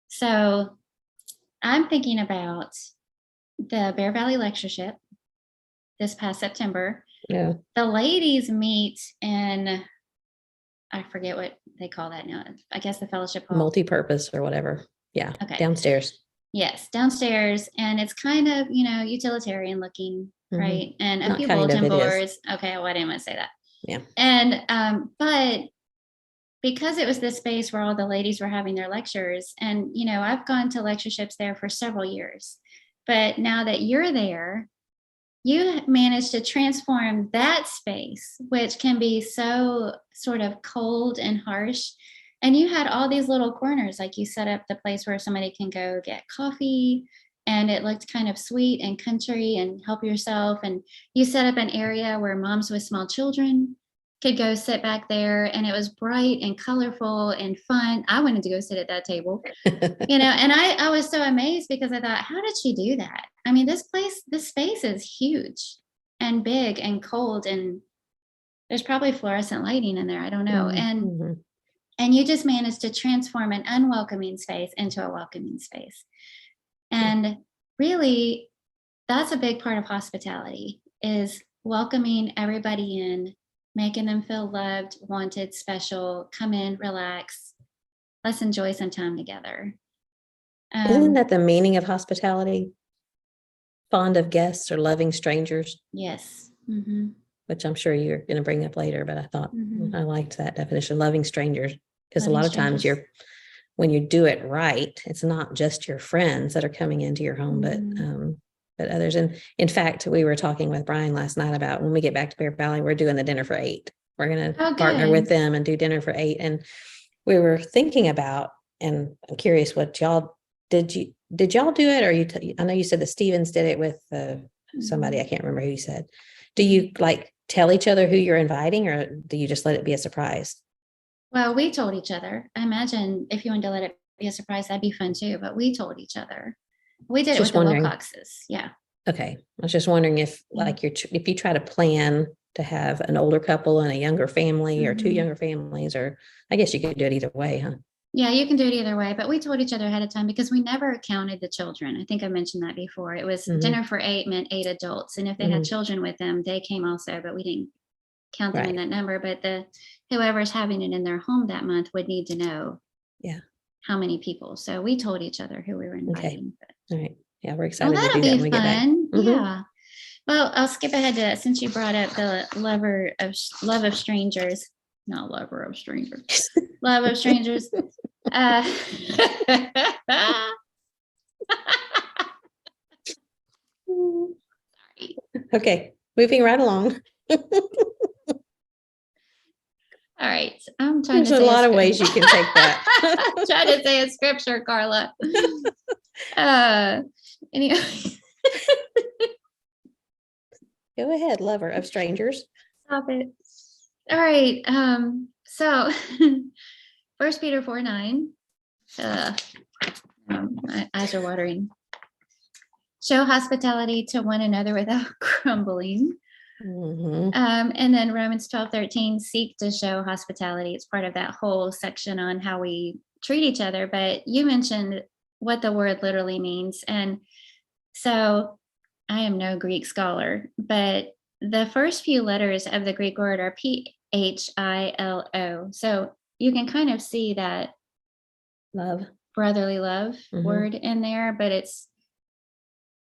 So I'm thinking about the Bear Valley Lectureship this past September. Yeah. The ladies meet in, I forget what they call that now. I guess the fellowship hall. Multi-purpose or whatever. Yeah. Okay. Downstairs. Yes, downstairs. And it's kind of, utilitarian looking, right? And a few bulletin boards. Okay, well, I didn't want to say that. Yeah. And but because it was this space where all the ladies were having their lectures, and I've gone to lectureships there for several years. But now that you're there, you managed to transform that space, which can be so sort of cold and harsh. And you had all these little corners, like you set up the place where somebody can go get coffee, and it looked kind of sweet and country and help yourself. And you set up an area where moms with small children could go sit back there, and it was bright and colorful and fun. I wanted to go sit at that table, and I was so amazed because I thought, how did she do that? I mean, this space is huge and big and cold, and there's probably fluorescent lighting in there. I don't know. Mm-hmm. And you just managed to transform an unwelcoming space into a welcoming space. And really, that's a big part of hospitality, is welcoming everybody in, making them feel loved, wanted, special. Come in, relax. Let's enjoy some time together. Isn't that the meaning of hospitality? Fond of guests or loving strangers? Yes. Mm-hmm. Which I'm sure you're going to bring up later, but I thought I liked that definition, loving strangers, because a lot of times when you do it right, it's not just your friends that are coming into your home, but others. And in fact, we were talking with Brian last night about when we get back to Bear Valley, we're doing the dinner for 8. We're going to partner with them and do dinner for 8. And we were thinking about, and I'm curious what y'all did y'all do it? Or I know you said that Stevens did it with somebody, I can't remember who you said. Do you like tell each other who you're inviting, or do you just let it be a surprise? Well, we told each other. I imagine if you wanted to let it be a surprise, that'd be fun too, but we told each other. We did it with the Wilcoxes. Yeah. Okay. I was just wondering if if you try to plan to have an older couple and a younger family or 2 younger families, or I guess you could do it either way, huh? Yeah, you can do it either way, but we told each other ahead of time because we never counted the children. I think I mentioned that before. It was dinner for 8 meant 8 adults. And if they had children with them, they came also, but we didn't count them in that number. But whoever's having it in their home that month would need to know. Yeah. how many people. So we told each other who we were inviting. All right. Yeah, we're Oh, excited to that'll do that be when we get back. fun. Yeah. Well, I'll skip ahead to that since you brought up the love of strangers, not lover of strangers, love of strangers. Sorry. Okay, moving right along. All right. I'm trying There's to a say lot of ways you can take that. trying to say a scripture, Carla. Anyway. Go ahead, lover of strangers. Stop it. All right. So 1 Peter 4:9. My eyes are watering. Show hospitality to one another without grumbling. And then Romans 12:13, seek to show hospitality. It's part of that whole section on how we treat each other. But you mentioned what the word literally means. And so I am no Greek scholar, but the first few letters of the Greek word are PHILO. So you can kind of see that Love. Brotherly love word in there, but it's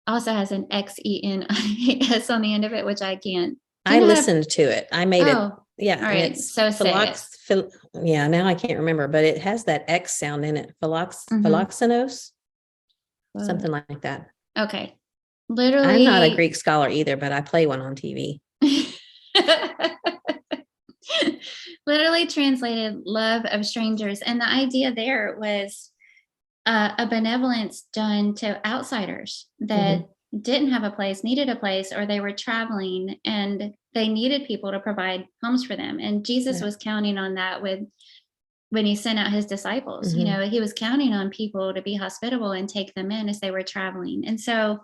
also has an XENIS on the end of it, which I can't. I listened to it. I made it. Yeah. All right. So yeah. Now I can't remember, but it has that X sound in it. Philoxenos, something like that. Okay. Literally. I'm not a Greek scholar either, but I play one on TV. Literally translated love of strangers. And the idea there was a benevolence done to outsiders that didn't have a place, needed a place, or they were traveling and they needed people to provide homes for them. And Jesus was counting on that when he sent out his disciples. You know, he was counting on people to be hospitable and take them in as they were traveling. And so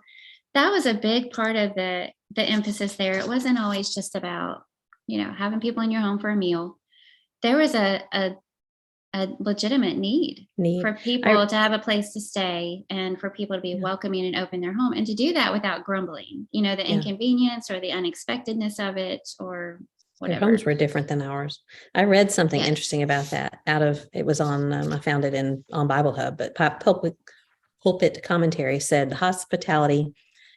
that was a big part of the emphasis there. It wasn't always just about, you know, having people in your home for a meal. There was a legitimate need for people to have a place to stay and for people to be welcoming and open their home and to do that without grumbling, you know, the inconvenience or the unexpectedness of it or whatever. Their homes were different than ours. I read something interesting about that it was on, I found it on Bible Hub, but pulpit commentary said hospitality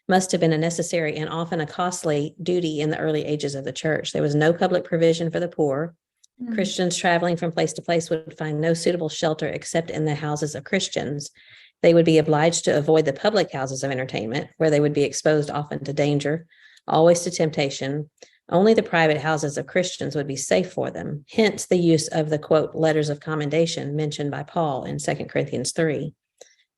must have been a necessary and often a costly duty in the early ages of the church. There was no public provision for the poor. Christians traveling from place to place would find no suitable shelter except in the houses of Christians. They would be obliged to avoid the public houses of entertainment, where they would be exposed often to danger, always to temptation. Only the private houses of Christians would be safe for them. Hence the use of the, quote, letters of commendation mentioned by Paul in 2 Corinthians 3.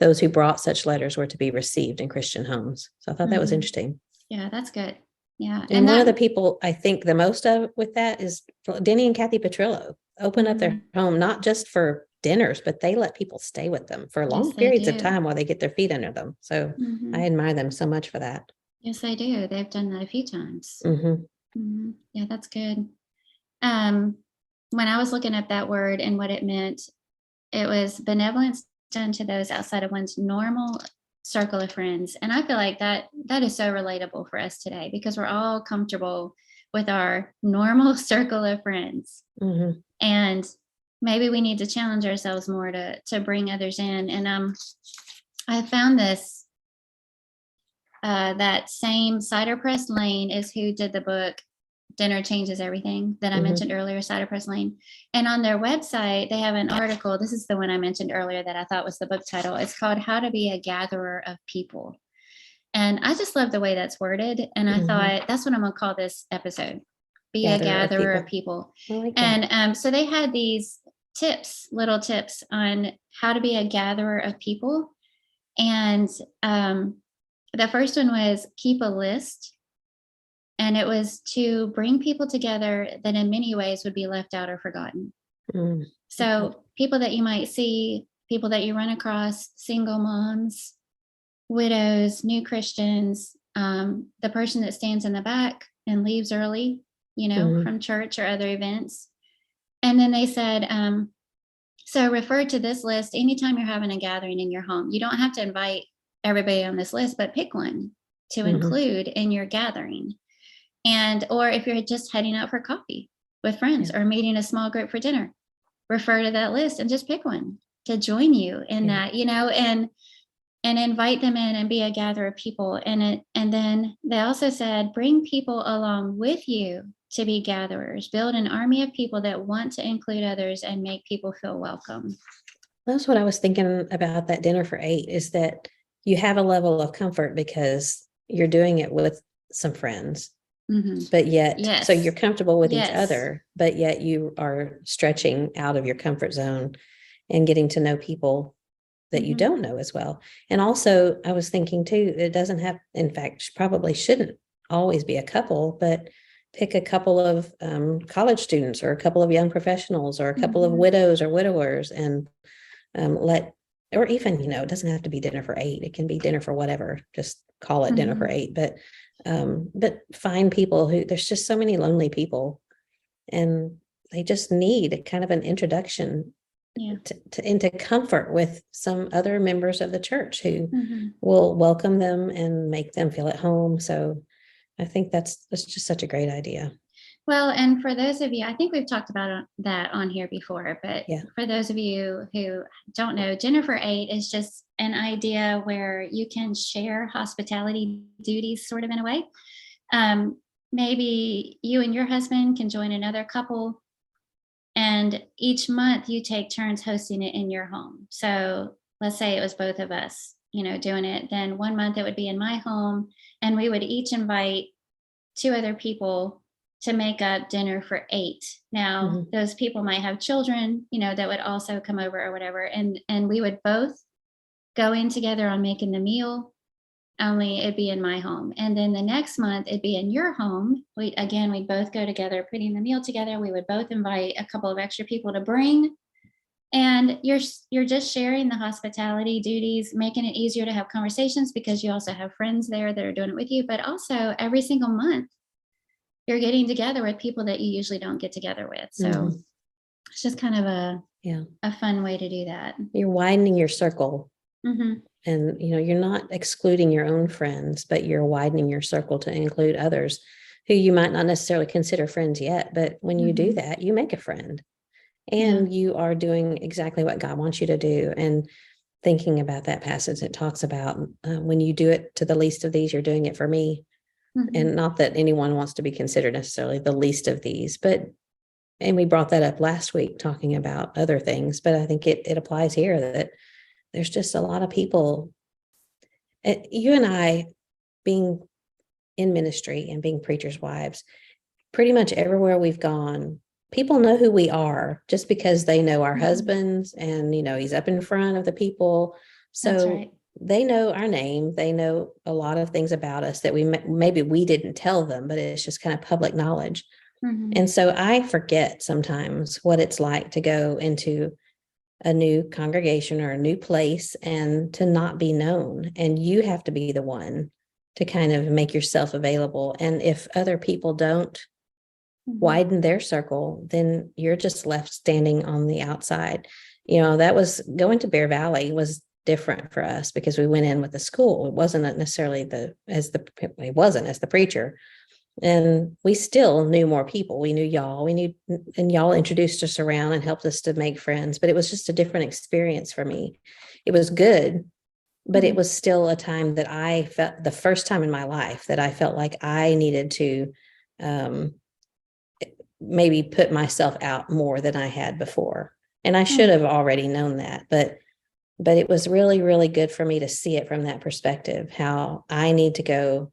Those who brought such letters were to be received in Christian homes. So I thought that was interesting. Yeah, that's good. Yeah. And one of the people I think the most of with that is Denny and Kathy Petrillo open up their home, not just for dinners, but they let people stay with them for long periods of time while they get their feet under them. So I admire them so much for that. Yes, they do. They've done that a few times. Yeah, that's good. When I was looking up that word and what it meant, it was benevolence done to those outside of one's normal circle of friends. And I feel like that is so relatable for us today because we're all comfortable with our normal circle of friends. And maybe we need to challenge ourselves more to bring others in. And I found this, that same Cider Press Lane is who did the book Dinner Changes Everything that I mentioned earlier, Cider Press Lane. And on their website, they have an article. This is the one I mentioned earlier that I thought was the book title. It's called How to Be a Gatherer of People. And I just love the way that's worded. And I thought that's what I'm going to call this episode. Be a gatherer of people. Like and so they had these little tips on how to be a gatherer of people. And the first one was keep a list. And it was to bring people together that in many ways would be left out or forgotten. So people that you might see, people that you run across, single moms, widows, new Christians, the person that stands in the back and leaves early, you know, from church or other events. And then they said, so refer to this list anytime you're having a gathering in your home. You don't have to invite everybody on this list, but pick one to include in your gathering. And, or if you're just heading out for coffee with friends or meeting a small group for dinner, refer to that list and just pick one to join you in that, and invite them in and be a gatherer of people. And then they also said, bring people along with you to be gatherers, build an army of people that want to include others and make people feel welcome. That's what I was thinking about that dinner for 8, is that you have a level of comfort because you're doing it with some friends, but yet, so you're comfortable with each other, but yet you are stretching out of your comfort zone and getting to know people that you don't know as well. And also I was thinking too, it doesn't have, in fact, probably shouldn't always be a couple, but pick a couple of college students or a couple of young professionals or a couple of widows or widowers, and or even, it doesn't have to be dinner for 8. It can be dinner for whatever, just call it dinner for 8. But find people there's just so many lonely people, and they just need kind of an introduction into comfort with some other members of the church who will welcome them and make them feel at home. So I think that's just such a great idea. Well, and for those of you, I think we've talked about that on here before, but for those of you who don't know, dinner for 8 is just an idea where you can share hospitality duties sort of in a way. Maybe you and your husband can join another couple, and each month you take turns hosting it in your home. So let's say it was both of us, doing it. Then one month it would be in my home, and we would each invite 2 other people to make up dinner for 8. Now, those people might have children, that would also come over or whatever. And we would both go in together on making the meal, only it'd be in my home. And then the next month it'd be in your home. We'd both go together, putting the meal together. We would both invite a couple of extra people to bring. And you're just sharing the hospitality duties, making it easier to have conversations because you also have friends there that are doing it with you. But also every single month, you're getting together with people that you usually don't get together with. So it's just kind of a fun way to do that. You're widening your circle. And, you're not excluding your own friends, but you're widening your circle to include others who you might not necessarily consider friends yet. But when you do that, you make a friend, and you are doing exactly what God wants you to do. And thinking about that passage, it talks about when you do it to the least of these, you're doing it for me. And not that anyone wants to be considered necessarily the least of these, and we brought that up last week talking about other things, but I think it applies here that there's just a lot of people, you and I being in ministry and being preachers' wives, pretty much everywhere we've gone, people know who we are just because they know our husbands, and, he's up in front of the people. So that's right. They know our name. They know a lot of things about us that maybe we didn't tell them, but it's just kind of public knowledge. And so I forget sometimes what it's like to go into a new congregation or a new place and to not be known. And you have to be the one to kind of make yourself available. And if other people don't widen their circle, then you're just left standing on the outside. That was going to Bear Valley was different for us because we went in with the school. It wasn't necessarily as the preacher, and we still knew more people. We knew y'all, and y'all introduced us around and helped us to make friends, but it was just a different experience for me. It was good, but it was still a time that I felt, the first time in my life that I felt like I needed to maybe put myself out more than I had before. And I should have already known that, but it was really, really good for me to see it from that perspective, how I need to go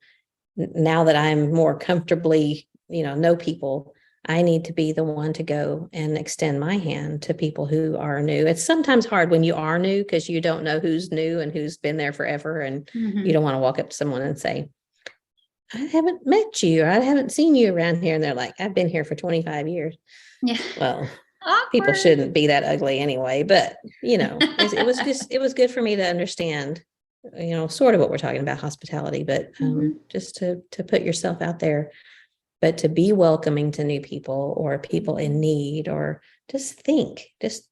now that I'm more comfortably, know people. I need to be the one to go and extend my hand to people who are new. It's sometimes hard when you are new because you don't know who's new and who's been there forever. And you don't want to walk up to someone and say, I haven't met you, or I haven't seen you around here. And they're like, I've been here for 25 years. Yeah. Well, Awkward. People shouldn't be that ugly anyway, but it was good for me to understand, sort of what we're talking about, hospitality, but just to put yourself out there, but to be welcoming to new people or people in need, or just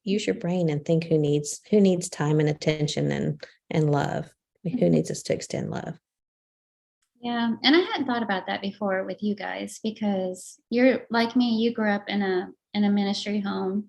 use your brain and think who needs time and attention and love, who needs us to extend love. Yeah. And I hadn't thought about that before with you guys, because you're like me, you grew up in a ministry home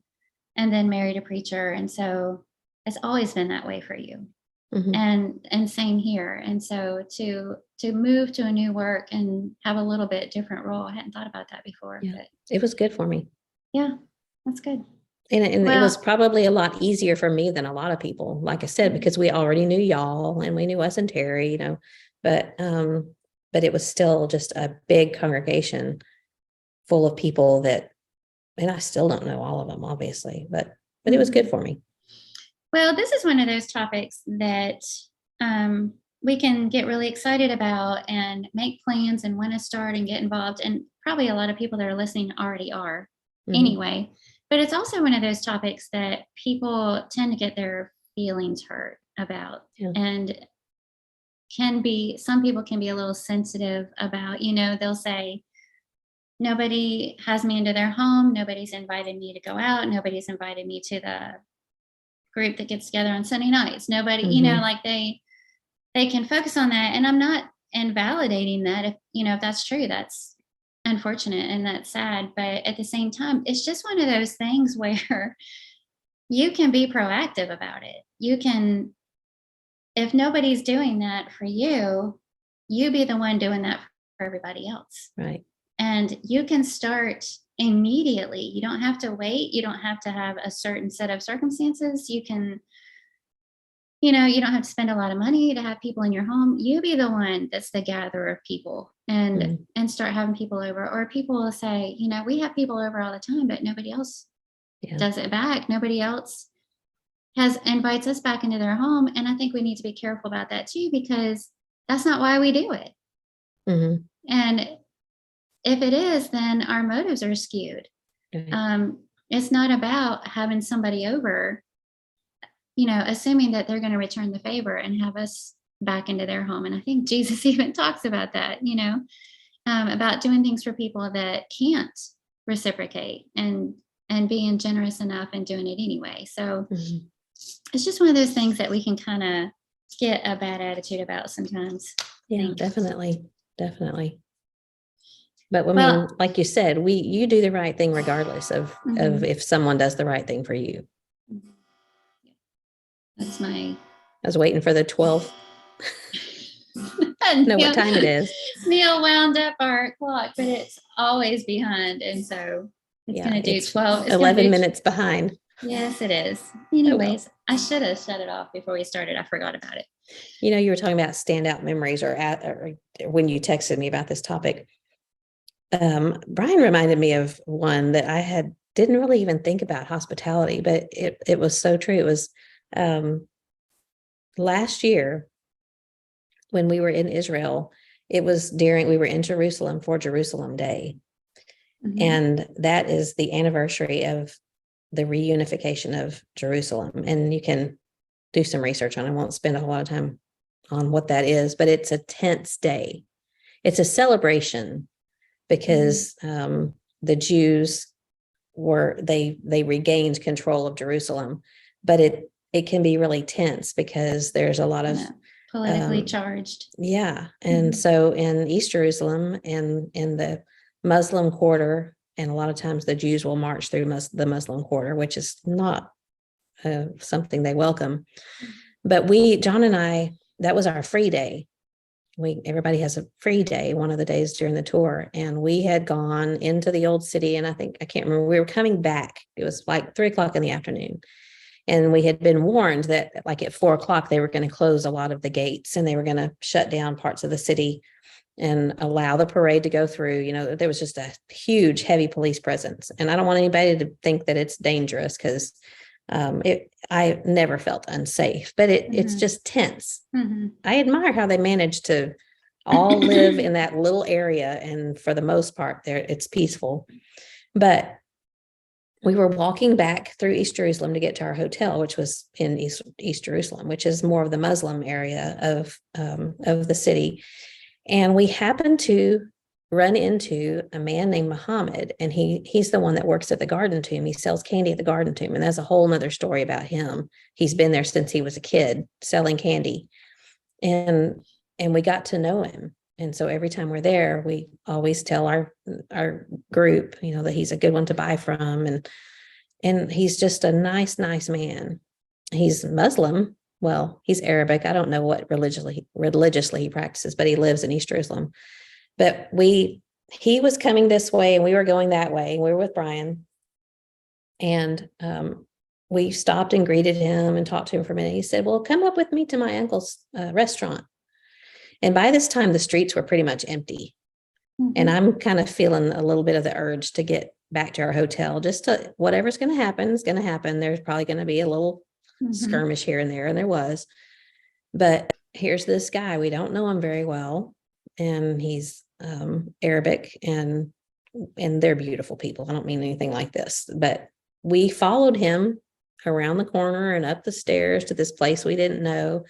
and then married a preacher. And so it's always been that way for you. Mhm. And same here. And so to move to a new work and have a little bit different role, I hadn't thought about that before, Yeah, but it was good for me. yeah, that's good. And it was Well, probably a lot easier for me than a lot of people, like I said, because we already knew y'all and we knew us and Terry, but it was still just a big congregation full of people that, and I still don't know all of them, obviously, but it was good for me. well, this is one of those topics that we can get really excited about and make plans and want to start and get involved. And probably a lot of people that are listening already are anyway. But it's also one of those topics that people tend to get their feelings hurt about. Yeah. And some people can be a little sensitive about, they'll say, nobody has me into their home. Nobody's invited me to go out. Nobody's invited me to the group that gets together on Sunday nights. Nobody, like they can focus on that. And I'm not invalidating that. If that's true, that's unfortunate and that's sad. But at the same time, it's just one of those things where you can be proactive about it. You can, if nobody's doing that for you, you be the one doing that for everybody else. Right. And you can start immediately. You don't have to wait. You don't have to have a certain set of circumstances. You can, you don't have to spend a lot of money to have people in your home. You be the one that's the gatherer of people and start having people over. Or people will say, we have people over all the time, but nobody else does it back. Nobody else invites us back into their home. And I think we need to be careful about that too, because that's not why we do it. And if it is, then our motives are skewed. It's not about having somebody over, assuming that they're going to return the favor and have us back into their home. And I think Jesus even talks about that, about doing things for people that can't reciprocate and being generous enough and doing it anyway. So it's just one of those things that we can kind of get a bad attitude about sometimes. Yeah, definitely. But I mean, like you said, you do the right thing regardless of if someone does the right thing for you. That's I was waiting for the 12th. know what time it is. Neil wound up our clock, but it's always behind. And so it's going to do 12. 11 minutes behind. Yes, it is. Anyways, I should have shut it off before we started. I forgot about it. You were talking about standout memories or when you texted me about this topic. Brian reminded me of one that I didn't really even think about hospitality, but it was so true. It was last year when we were in Israel. It was we were in Jerusalem for Jerusalem Day. And that is the anniversary of the reunification of Jerusalem. And you can do some research on it. I won't spend a whole lot of time on what that is, but it's a tense day. It's a celebration because the Jews they regained control of Jerusalem, but it can be really tense because there's a lot of politically charged. Yeah. And so in East Jerusalem and in the Muslim quarter, and a lot of times the Jews will march through the Muslim quarter, which is not something they welcome. But John and I, that was our free day. Everybody has a free day, one of the days during the tour. And we had gone into the old city. And I can't remember, we were coming back. It was like 3:00 in the afternoon. And we had been warned that like at 4:00, they were going to close a lot of the gates and they were going to shut down parts of the city and allow the parade to go through. There was just a huge, heavy police presence. And I don't want anybody to think that it's dangerous because I never felt unsafe, but it's just tense. I admire how they managed to all live in that little area. And for the most part there, it's peaceful. But we were walking back through East Jerusalem to get to our hotel, which was in East Jerusalem, which is more of the Muslim area of the city. And we happened to run into a man named Muhammad, and he's the one that works at the Garden Tomb. He sells candy at the Garden Tomb, and that's a whole nother story about him. He's been there since he was a kid selling candy, and we got to know him. And so every time we're there, we always tell our group, that he's a good one to buy from, and he's just a nice man. he's Muslim. Well, he's Arabic. I don't know what religiously he practices, but he lives in East Jerusalem. But he was coming this way and we were going that way. We were with Brian. And we stopped and greeted him and talked to him for a minute. He said, well, come up with me to my uncle's restaurant. And by this time, the streets were pretty much empty. Mm-hmm. And I'm kind of feeling a little bit of the urge to get back to our hotel, just to whatever's going to happen is going to happen. There's probably going to be a little skirmish here and there. And there was. But here's this guy. We don't know him very well. And he's Arabic and they're beautiful people. I don't mean anything like this, but we followed him around the corner and up the stairs to this place we didn't know.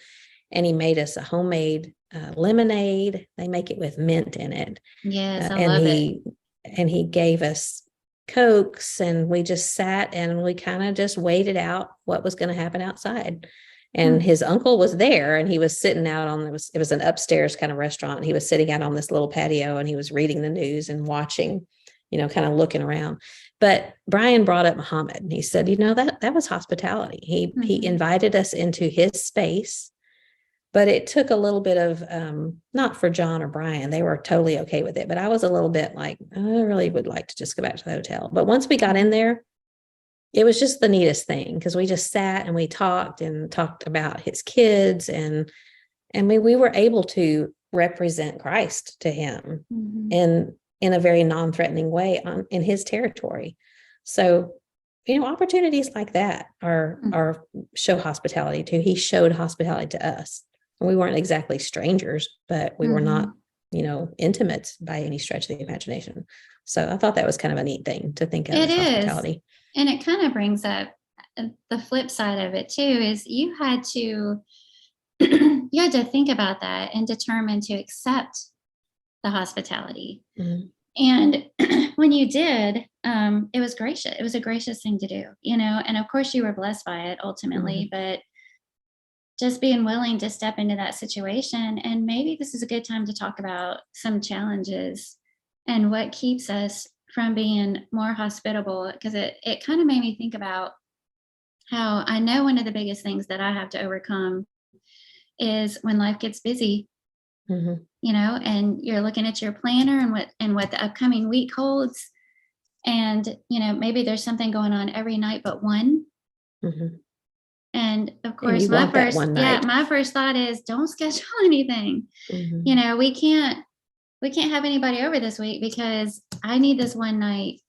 And he made us a homemade lemonade. They make it with mint in it. Yes, I love it. And he gave us Cokes, and we just sat and we kind of just waited out what was going to happen outside. And his uncle was there, and he was sitting out on it was an upstairs kind of restaurant. And he was sitting out on this little patio, and he was reading the news and watching, kind of looking around. But Brian brought up Muhammad, and he said, that was hospitality. He invited us into his space, but it took a little bit of, not for John or Brian, they were totally okay with it. But I was a little bit like, I really would like to just go back to the hotel. But once we got in there, it was just the neatest thing, because we just sat and we talked about his kids, and we were able to represent Christ to him in a very non-threatening way in his territory. So, opportunities like that are show hospitality too. He showed hospitality to us. We weren't exactly strangers, but we were not, intimate by any stretch of the imagination. So I thought that was kind of a neat thing to think of as hospitality. And it kind of brings up the flip side of it too, is you had to think about that and determine to accept the hospitality. And when you did, it was gracious. It was a gracious thing to do, and of course you were blessed by it ultimately, but just being willing to step into that situation. And maybe this is a good time to talk about some challenges and what keeps us from being more hospitable, because it kind of made me think about how I know one of the biggest things that I have to overcome is when life gets busy, and you're looking at your planner and what the upcoming week holds. And, maybe there's something going on every night but one. And of course, my first thought is don't schedule anything. We can't have anybody over this week because I need this one night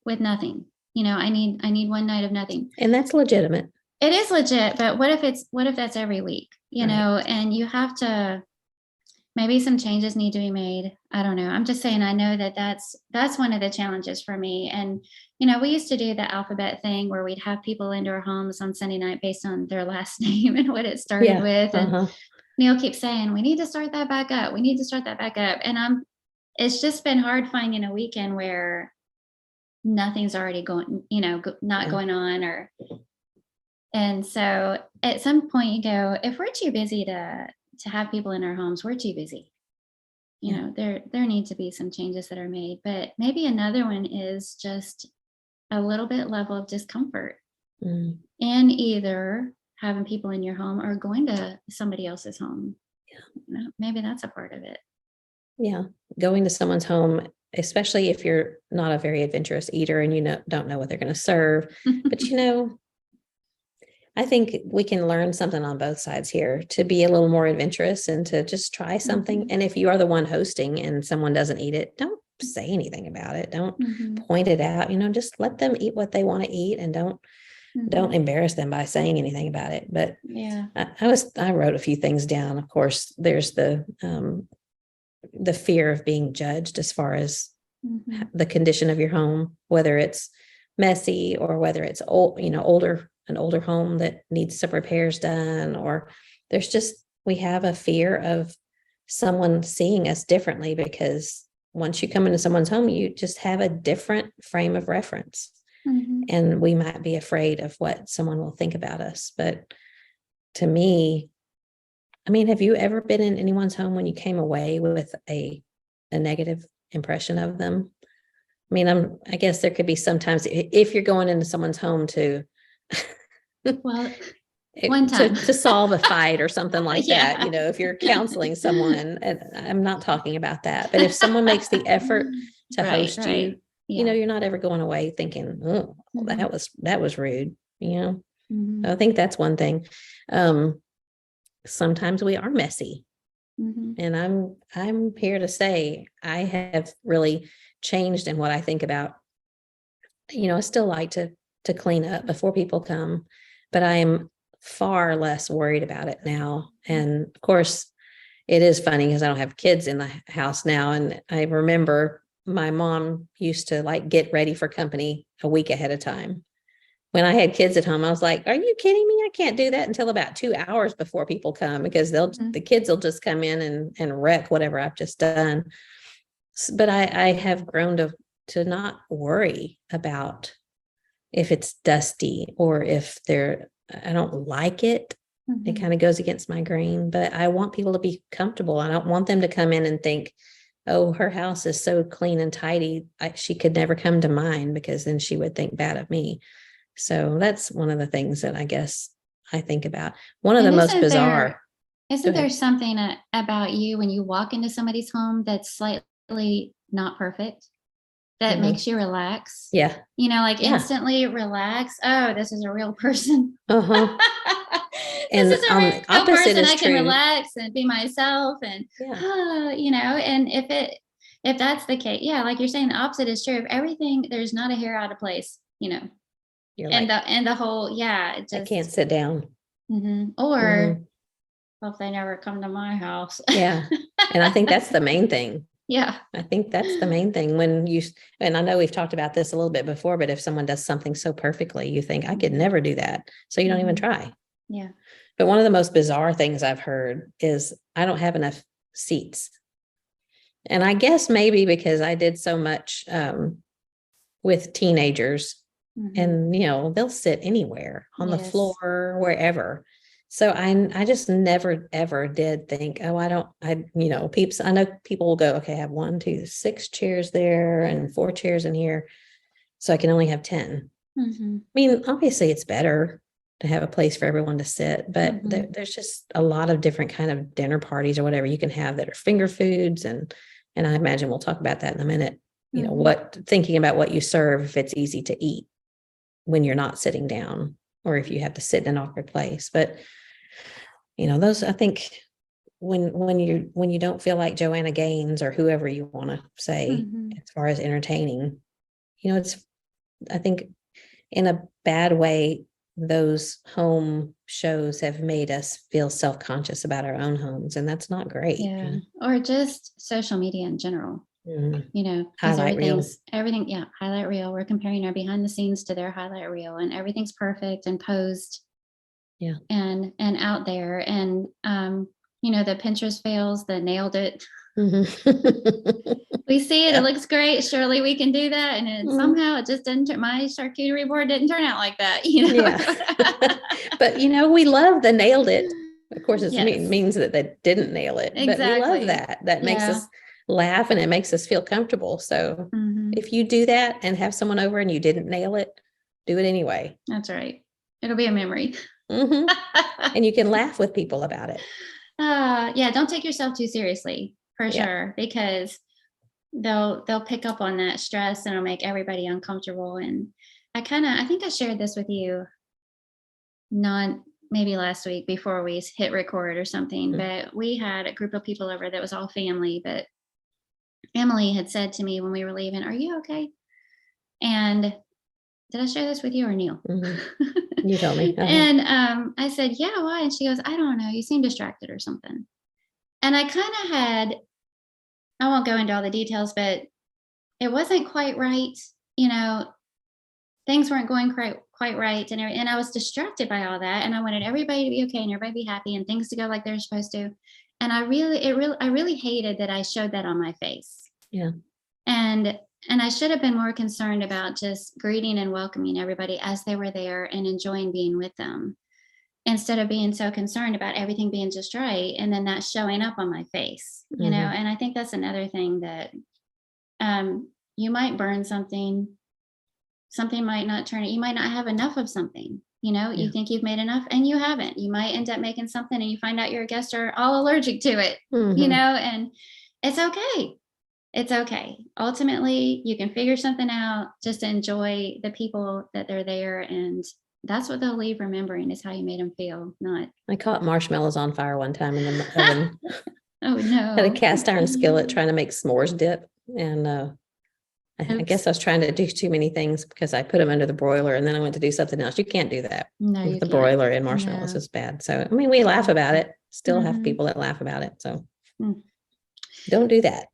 with nothing. I need one night of nothing. And that's legitimate. It is legit, but what if that's every week, and you have to, maybe some changes need to be made. I don't know. I'm just saying, I know that's one of the challenges for me. And, we used to do the alphabet thing where we'd have people into our homes on Sunday night based on their last name and what it started with. And Neil keeps saying, we need to start that back up. We need to start that back up. And it's just been hard finding a weekend where nothing's already going, going on and so at some point you go, if we're too busy to have people in our homes, we're too busy. There need to be some changes that are made, but maybe another one is just a little bit level of discomfort in either having people in your home or going to somebody else's home. Maybe that's a part of it. Yeah. Going to someone's home, especially if you're not a very adventurous eater and don't know what they're going to serve, but I think we can learn something on both sides here to be a little more adventurous and to just try something. And if you are the one hosting and someone doesn't eat it, don't say anything about it. Don't point it out, just let them eat what they want to eat, and don't embarrass them by saying anything about it. But I wrote a few things down. Of course, there's the fear of being judged as far as the condition of your home, whether it's messy or whether it's old, an older home that needs some repairs done, or we have a fear of someone seeing us differently, because once you come into someone's home, you just have a different frame of reference, and we might be afraid of what someone will think about us. But to me, have you ever been in anyone's home when you came away with a negative impression of them? I guess there could be sometimes if you're going into someone's home to Well, one time to solve a fight or something like that. Yeah. If you're counseling someone, and I'm not talking about that, but if someone makes the effort to Right, host right. you, Yeah. you're not ever going away thinking, oh, well, that was rude. Mhm. I think that's one thing. Sometimes we are messy, Mhm. and I'm here to say I have really changed in what I think about. I still like to clean up before people come, but I am far less worried about it now. And of course, it is funny because I don't have kids in the house now. And I remember my mom used to like get ready for company a week ahead of time. When I had kids at home, I was like, are you kidding me? I can't do that until about 2 hours before people come, because the kids will just come in and wreck whatever I've just done. But I have grown to not worry about if it's dusty or if I don't like it. It kind of goes against my grain, but I want people to be comfortable. I don't want them to come in and think, oh, her house is so clean and tidy, she could never come to mine, because then she would think bad of me. So that's one of the things that I guess I think about. One of And the most bizarre. isn't there something about you when you walk into somebody's home that's slightly not perfect that makes you relax? Yeah. Like Yeah. instantly relax. Oh, this is a real person. Uh-huh. This And is a on the real opposite person. is I can true. relax and be myself and, Yeah. and if that's the case, yeah, like you're saying, the opposite is true. If everything, there's not a hair out of place, You're and like, the whole, yeah, it I can't just, sit down. or hope they never come to my house. Yeah. And I think that's the main thing. Yeah. I think that's the main thing and I know we've talked about this a little bit before, but if someone does something so perfectly, you think I could never do that. So you don't even try. Yeah. But one of the most bizarre things I've heard is I don't have enough seats. And I guess maybe because I did so much with teenagers, and they'll sit anywhere on the floor, wherever. So I just never ever did think, oh, peeps, I know people will go, okay, I have 1, 2, 6 chairs there and 4 chairs in here, so I can only have 10. I mean, obviously it's better to have a place for everyone to sit, but there's just a lot of different kind of dinner parties or whatever you can have that are finger foods, and I imagine we'll talk about that in a minute. Thinking about what you serve, if it's easy to eat when you're not sitting down, or if you have to sit in an awkward place. But those, I think, when you don't feel like Joanna Gaines or whoever you want to say as far as entertaining, it's, I think, in a bad way, those home shows have made us feel self-conscious about our own homes, and that's not great. Yeah. Or just social media in general. Because Highlight reel. everything, yeah, highlight reel. We're comparing our behind the scenes to their highlight reel, and everything's perfect and posed. Yeah. And out there. And the Pinterest fails, the nailed it. We see it, it looks great. Surely we can do that. And somehow it just didn't, my charcuterie board didn't turn out like that, Yeah. But we love the nailed it. Of course, it means that they didn't nail it. But we love that. That makes us laugh, and it makes us feel comfortable. So if you do that and have someone over and you didn't nail it, do it anyway. That's right. It'll be a memory. And you can laugh with people about it. Yeah, don't take yourself too seriously, for sure, because they'll pick up on that stress, and it'll make everybody uncomfortable. And I think I shared this with you, not maybe last week before we hit record or something, but we had a group of people over that was all family. But Emily had said to me when we were leaving, "Are you okay?" And did I share this with you or Neil? You told me. And I said, "Yeah, why?" And she goes, "I don't know. You seem distracted or something." And I kind of had, I won't go into all the details, but it wasn't quite right. Things weren't going quite right. And I was distracted by all that. And I wanted everybody to be okay and everybody to be happy and things to go like they're supposed to. And I really hated that I showed that on my face. Yeah. And I should have been more concerned about just greeting and welcoming everybody as they were there and enjoying being with them, instead of being so concerned about everything being just right and then that showing up on my face. And I think that's another thing, that you might burn something might not turn it, you might not have enough of something, You think you've made enough and you haven't. You might end up making something and you find out your guests are all allergic to it, and it's okay. It's okay. Ultimately, you can figure something out. Just enjoy the people that they're there. And that's what they'll leave remembering, is how you made them feel, not. I caught marshmallows on fire one time in the oven. Oh, no. Had a cast iron skillet trying to make s'mores dip. And I guess I was trying to do too many things because I put them under the broiler and then I went to do something else. You can't do that with the broiler and marshmallows. It's bad. So, I mean, we laugh about it, still have people that laugh about it. So don't do that.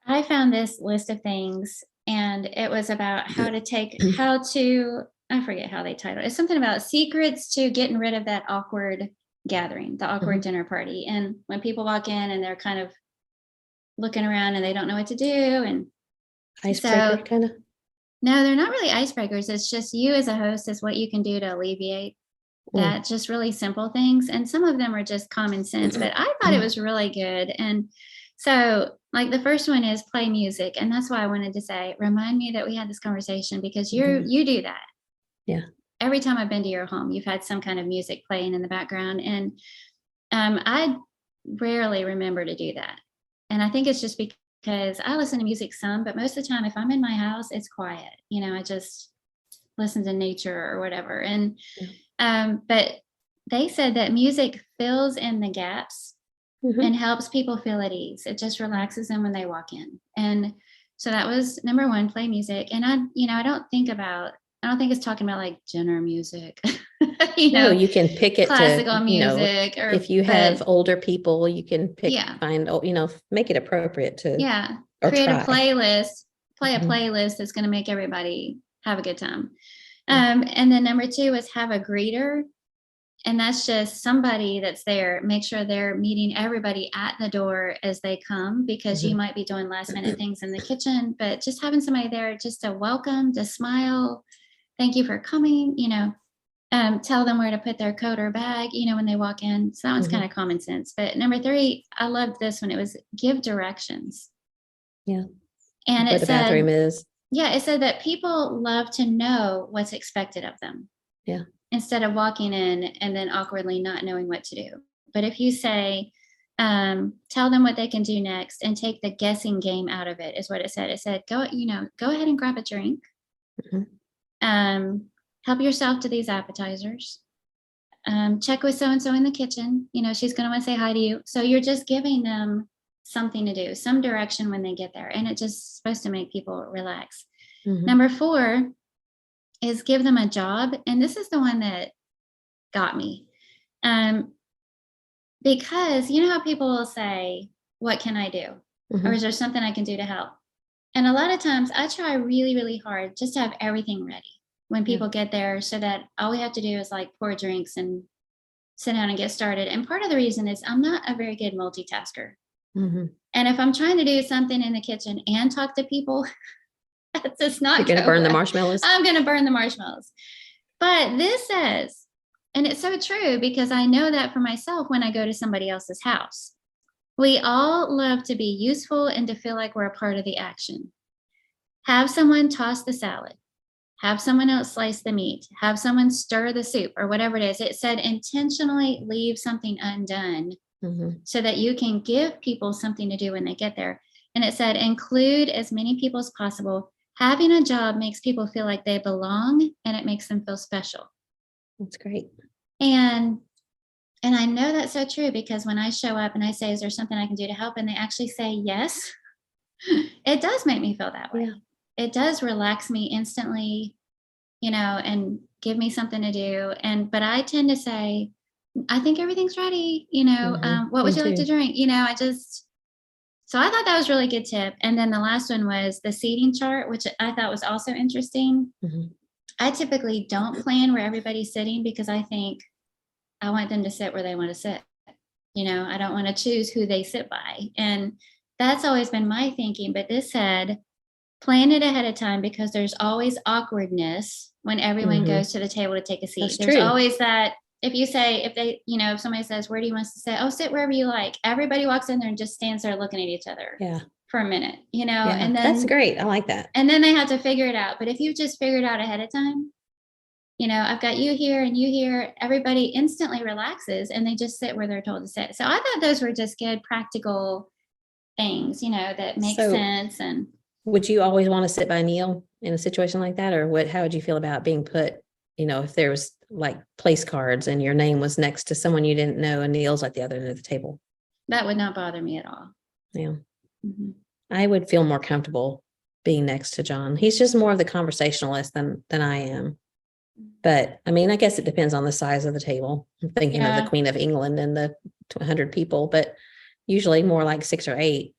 I found this list of things, and it was about I forget how they titled it. It's something about secrets to getting rid of that awkward gathering, the awkward dinner party. And when people walk in and they're kind of looking around and they don't know what to do, and icebreaker kind of. No, they're not really icebreakers. It's just you as a host is what you can do to alleviate that, just really simple things. And some of them are just common sense, but I thought it was really good. And so, like, the first one is play music. And that's why I wanted to say, remind me that we had this conversation, because you do that. Yeah. Every time I've been to your home, you've had some kind of music playing in the background. And I rarely remember to do that. And I think it's just because I listen to music some, but most of the time, if I'm in my house, it's quiet. I just listen to nature or whatever. And but they said that music fills in the gaps and helps people feel at ease. It just relaxes them when they walk in. And so that was number one, play music. And I don't think it's talking about like dinner music. No, you can pick it classical to, music. If you have older people, you can make it appropriate to. Yeah. Create a playlist, play a playlist that's going to make everybody have a good time. And then number two is have a greeter. And that's just somebody that's there. Make sure they're meeting everybody at the door as they come, because you might be doing last minute things in the kitchen, but just having somebody there just to welcome, to smile. Thank you for coming, tell them where to put their coat or bag, when they walk in. So that one's kind of common sense. But number three, I loved this one. It was give directions. Yeah. And where the bathroom is. Yeah, it said that people love to know what's expected of them. Yeah. Instead of walking in and then awkwardly not knowing what to do. But if you say, tell them what they can do next and take the guessing game out of it, is what it said. It said, go ahead and grab a drink. Help yourself to these appetizers. Check with so-and-so in the kitchen. She's going to want to say hi to you. So you're just giving them something to do, some direction when they get there. And it's just supposed to make people relax. Number four is give them a job. And this is the one that got me. Because how people will say, what can I do? Or is there something I can do to help? And a lot of times I try really, really hard just to have everything ready when people get there, so that all we have to do is like pour drinks and sit down and get started. And part of the reason is I'm not a very good multitasker. And if I'm trying to do something in the kitchen and talk to people, that's just not. You're going to burn the marshmallows? I'm going to burn the marshmallows. But this says, and it's so true, because I know that for myself when I go to somebody else's house. We all love to be useful and to feel like we're a part of the action. Have someone toss the salad. Have someone else slice the meat. Have someone stir the soup, or whatever it is. It said intentionally leave something undone so that you can give people something to do when they get there. And it said include as many people as possible. Having a job makes people feel like they belong, and it makes them feel special. That's great. And I know that's so true, because when I show up and I say, is there something I can do to help? And they actually say yes, it does make me feel that way. Yeah. It does relax me instantly, and give me something to do. But I tend to say, I think everything's ready, what would you like to drink? So I thought that was a really good tip. And then the last one was the seating chart, which I thought was also interesting. I typically don't plan where everybody's sitting, because I think I want them to sit where they want to sit. I don't want to choose who they sit by. And that's always been my thinking. But this said, plan it ahead of time, because there's always awkwardness when everyone goes to the table to take a seat. There's always that. If somebody says, where do you want us to sit? Oh, sit wherever you like. Everybody walks in there and just stands there looking at each other for a minute, and then that's great. I like that. And then they have to figure it out. But if you just figure it out ahead of time, I've got you here and you here, everybody instantly relaxes and they just sit where they're told to sit. So I thought those were just good practical things, that make So sense. And would you always want to sit by Neil in a situation like that? Or how would you feel about being put, if there was like place cards and your name was next to someone you didn't know and Neil's at the other end of the table? that would not bother me at all. Yeah. Mm-hmm. I would feel more comfortable being next to John. He's just more of the conversationalist than I am. But I mean, I guess it depends on the size of the table. I'm thinking of the Queen of England and the 100 people, but usually more like 6 or 8.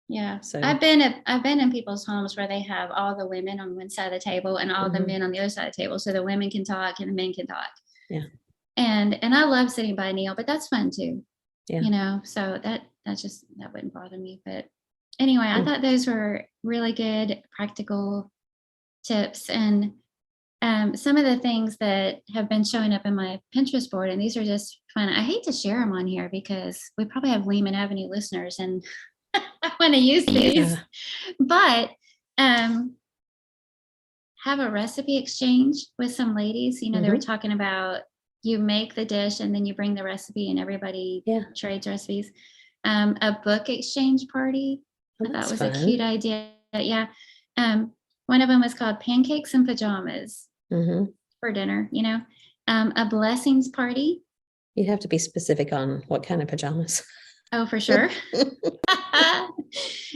Yeah. So I've been in people's homes where they have all the women on one side of the table and all the men on the other side of the table. So the women can talk and the men can talk. Yeah. And I love sitting by Neil, but that's fun too. Yeah. So that wouldn't bother me. But anyway, I thought those were really good practical tips. And some of the things that have been showing up in my Pinterest board, and these are just fun. I hate to share them on here because we probably have Lehman Avenue listeners and I want to use these, but have a recipe exchange with some ladies. They were talking about you make the dish and then you bring the recipe and everybody trades recipes. A book exchange party. I thought was fun. A cute idea. Yeah. One of them was called Pancakes and Pajamas for dinner, a blessings party. You'd have to be specific on what kind of pajamas. Oh, for sure.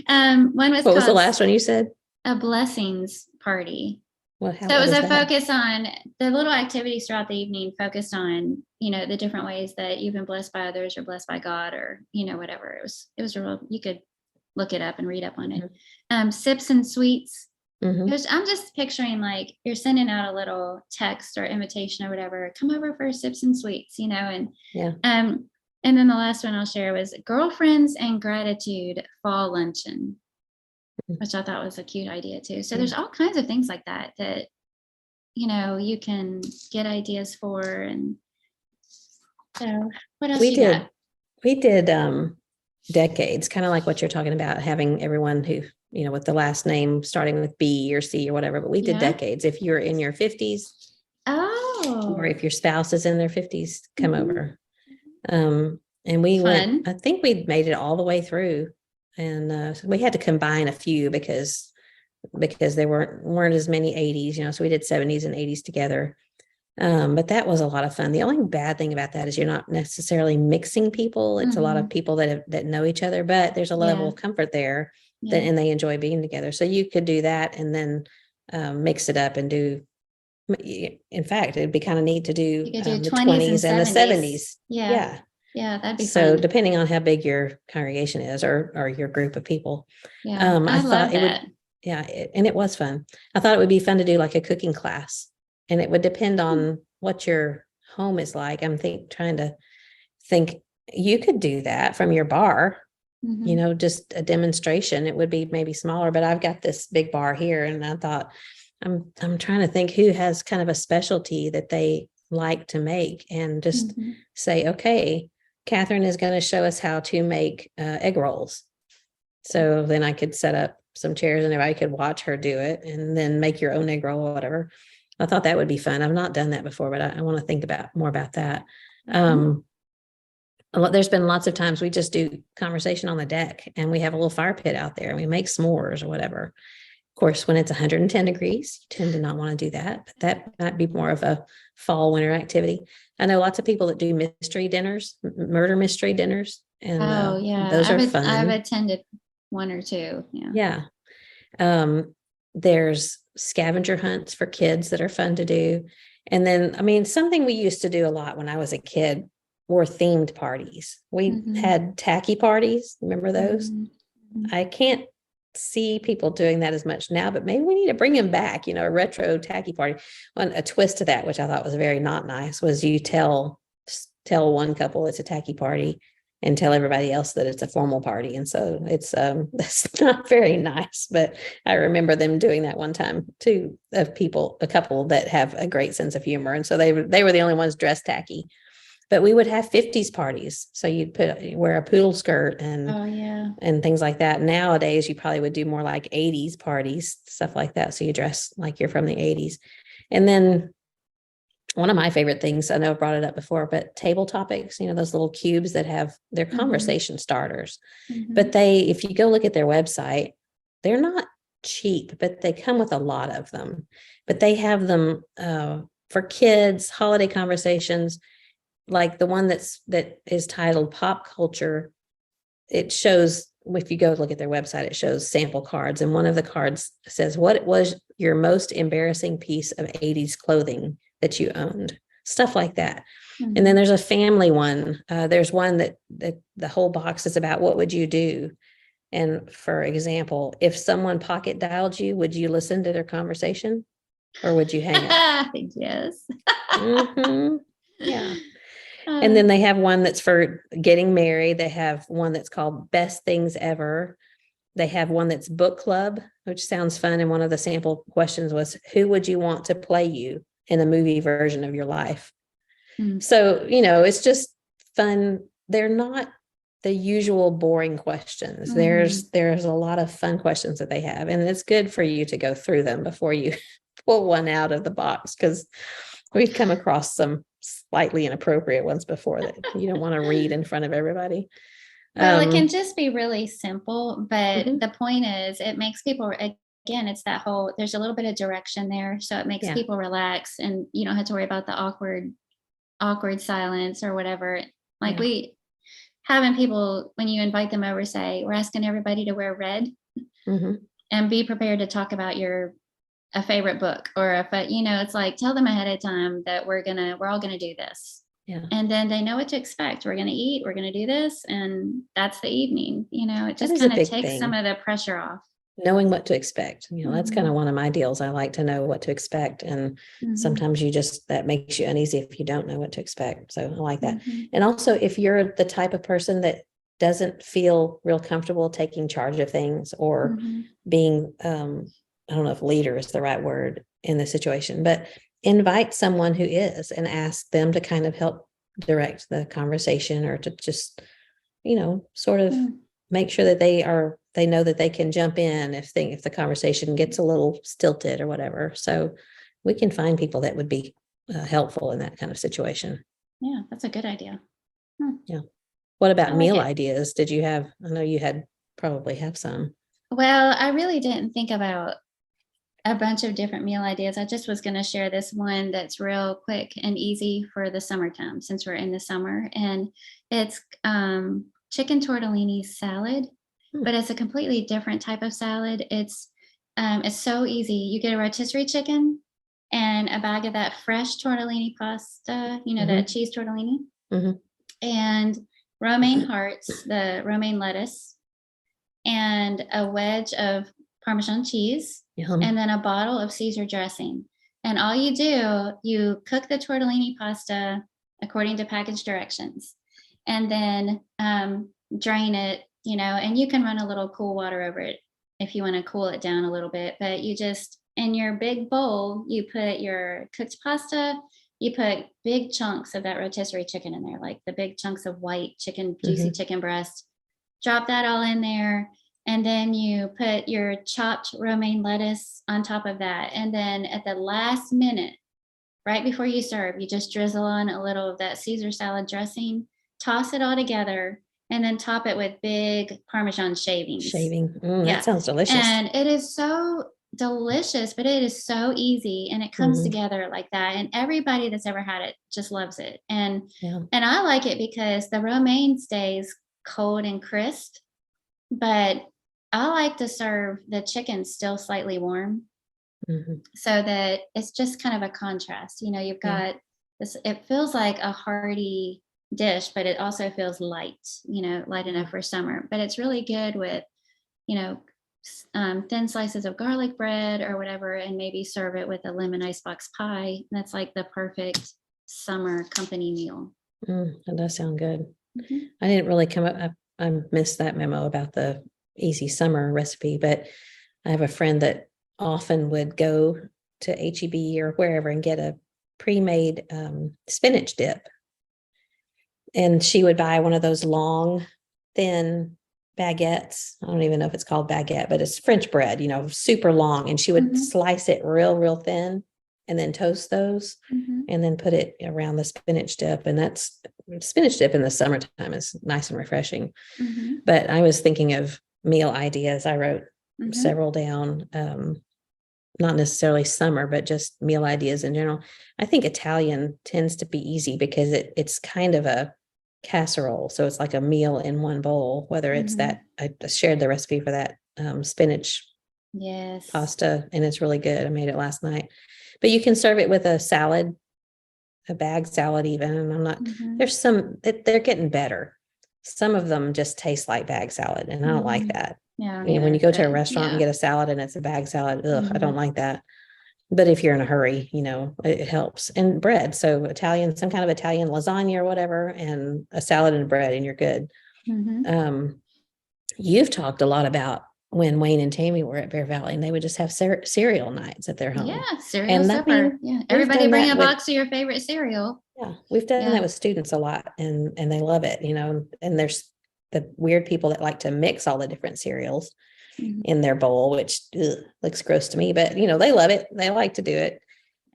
One was what was the last one you said? A blessings party. So it was a focus on the little activities throughout the evening, focused on, the different ways that you've been blessed by others or blessed by God or, whatever. It was a real, you could look it up and read up on it. Sips and sweets. I'm just picturing like you're sending out a little text or invitation or whatever, come over for sips and sweets, and and then the last one I'll share was Girlfriends and Gratitude Fall Luncheon, which I thought was a cute idea too. So there's all kinds of things like that you can get ideas for. And so what else you got? We did decades, kind of like what you're talking about, having everyone who, with the last name starting with B or C or whatever, but we did decades. If you're in your 50s, or if your spouse is in their 50s, come over. And we went, I think we made it all the way through, and we had to combine a few because there weren't as many 80s, so we did 70s and 80s together. But that was a lot of fun. The only bad thing about that is you're not necessarily mixing people. It's a lot of people that know each other, but there's a level of comfort there and they enjoy being together. So you could do that and then mix it up and do. In fact, it'd be kind of neat to do the 20s and the 70s. Yeah, that'd be so fun. Depending on how big your congregation is or your group of people. I thought it would. And it was fun. I thought it would be fun to do like a cooking class, and it would depend on what your home is like. I'm trying to think you could do that from your bar. Just a demonstration. It would be maybe smaller, but I've got this big bar here, and I thought I'm trying to think who has kind of a specialty that they like to make, and just say, okay, Catherine is going to show us how to make egg rolls. So then I could set up some chairs and everybody could watch her do it, and then make your own egg roll or whatever. I thought that would be fun. I've not done that before, but I want to think more about that. There's been lots of times we just do conversation on the deck, and we have a little fire pit out there and we make s'mores or whatever. Of course, when it's 110 degrees, you tend to not want to do that, but that might be more of a fall, winter activity. I know lots of people that do mystery dinners, murder mystery dinners. And those are fun. I've attended one or two. Yeah. There's scavenger hunts for kids that are fun to do. And then, something we used to do a lot when I was a kid were themed parties. We had tacky parties. Remember those? I can't see people doing that as much now, but maybe we need to bring them back, a retro tacky party. A twist to that, which I thought was very not nice, was you tell one couple it's a tacky party and tell everybody else that it's a formal party. And so it's that's not very nice, but I remember them doing that one time too, a couple that have a great sense of humor. And so they were the only ones dressed tacky. But we would have 50s parties. So you'd wear a poodle skirt and things like that. Nowadays, you probably would do more like 80s parties, stuff like that. So you dress like you're from the 80s. And then one of my favorite things, I know I brought it up before, but table topics, those little cubes that have their conversation starters. But if you go look at their website, they're not cheap, but they come with a lot of them. But they have them for kids, holiday conversations, like the one that is titled Pop Culture. It shows, if you go look at their website, it shows sample cards. And one of the cards says, what was your most embarrassing piece of 80s clothing that you owned? Stuff like that. And then there's a family one. There's one that the whole box is about, what would you do? And for example, if someone pocket dialed you, would you listen to their conversation or would you hang up? Yes. Yeah. And then they have one that's for getting married. They have one that's called Best Things Ever. They have one that's book club, which sounds fun. And one of the sample questions was, who would you want to play you in a movie version of your life? So, it's just fun. They're not the usual boring questions. There's a lot of fun questions that they have. And it's good for you to go through them before you pull one out of the box, because we've come across some slightly inappropriate ones before that you don't want to read in front of everybody. Well, it can just be really simple, but the point is it makes people, again, it's that whole, there's a little bit of direction there. So it makes people relax, and you don't have to worry about the awkward silence or whatever. Like we having people, when you invite them over, say, we're asking everybody to wear red and be prepared to talk about a favorite book, or it's like, tell them ahead of time that we're all gonna do this. And then they know what to expect. We're gonna eat, we're gonna do this, and that's the evening. It just kind of takes some of the pressure off. Knowing what to expect. That's kind of one of my deals. I like to know what to expect. And sometimes that makes you uneasy if you don't know what to expect. So I like that. And also, if you're the type of person that doesn't feel real comfortable taking charge of things or being, I don't know if leader is the right word in the situation, but invite someone who is and ask them to kind of help direct the conversation, or to just, sort of make sure that they know that they can jump in if the conversation gets a little stilted or whatever. So we can find people that would be helpful in that kind of situation. Yeah, that's a good idea. Yeah. What about meal ideas? Did you have, I know you probably have some. Well, I really didn't think about a bunch of different meal ideas. I just was going to share this one that's real quick and easy for the summertime, since we're in the summer. And it's chicken tortellini salad, but it's a completely different type of salad. It's so easy. You get a rotisserie chicken and a bag of that fresh tortellini pasta, that cheese tortellini, and romaine hearts, the romaine lettuce, and a wedge of Parmesan cheese, and then a bottle of Caesar dressing. And all you do, you cook the tortellini pasta according to package directions, and then drain it, and you can run a little cool water over it if you want to cool it down a little bit. But you just, in your big bowl, you put your cooked pasta, you put big chunks of that rotisserie chicken in there, like the big chunks of white chicken, juicy chicken breast. Drop that all in there. And then you put your chopped romaine lettuce on top of that. And then at the last minute, right before you serve, you just drizzle on a little of that Caesar salad dressing, toss it all together, and then top it with big Parmesan shavings. That sounds delicious. And it is so delicious, but it is so easy, and it comes together like that. And everybody that's ever had it just loves it. And I like it because the romaine stays cold and crisp, but I like to serve the chicken still slightly warm, so that it's just kind of a contrast. You've got this, it feels like a hearty dish, but it also feels light, light enough for summer. But it's really good with, thin slices of garlic bread or whatever, and maybe serve it with a lemon icebox pie. That's like the perfect summer company meal. That does sound good. I didn't really come up, I missed that memo about the easy summer recipe, but I have a friend that often would go to HEB or wherever and get a pre-made spinach dip. And she would buy one of those long, thin baguettes. I don't even know if it's called baguette, but it's French bread, super long. And she would slice it real, real thin and then toast those Mm-hmm. and then put it around the spinach dip. And that's spinach dip in the summertime is nice and refreshing. Mm-hmm. But I was thinking of meal ideas. I wrote Mm-hmm. several down, not necessarily summer, but just meal ideas in general. I think Italian tends to be easy because it's kind of a casserole. So it's like a meal in one bowl, whether it's Mm-hmm. that I shared the recipe for that spinach Yes. pasta, and it's really good. I made it last night. But you can serve it with a salad, a bag salad even. And I'm not, Mm-hmm. there's some, they're getting better. Some of them just taste like bag salad, and I don't like that. Yeah, You know, when you go to a but restaurant and yeah. get a salad and it's a bag salad, I Mm-hmm. don't like that. But if you're in a hurry, you know, it helps. And bread. So Italian, some kind of Italian lasagna or whatever, and a salad and bread, and you're good. Mm-hmm. You've talked a lot about when Wayne and Tammy were at Bear Valley, and they would just have cereal nights at their home. Yeah, cereal And I supper. mean, Yeah, we've everybody done bring that a with, box of your favorite cereal. yeah, we've done Yeah. that with students a lot, and they love it, you know. And there's the weird people that like to mix all the different cereals Mm-hmm. in their bowl, which looks gross to me, but you know, they love it. They like to do it.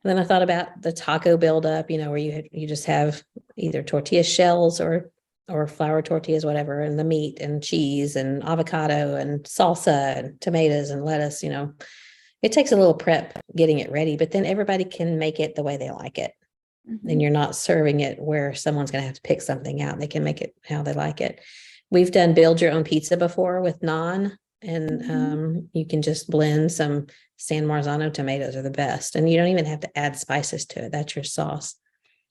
And then I thought about the taco buildup, you know, where you just have either tortilla shells or flour tortillas, whatever, and the meat and cheese and avocado and salsa and tomatoes and lettuce. You know, it takes a little prep getting it ready, but then everybody can make it the way they like it. Mm-hmm. And you're not serving it where someone's going to have to pick something out. They can make it how they like it. We've done build your own pizza before with naan, and you can just blend some San Marzano tomatoes are the best. And you don't even have to add spices to it. That's your sauce,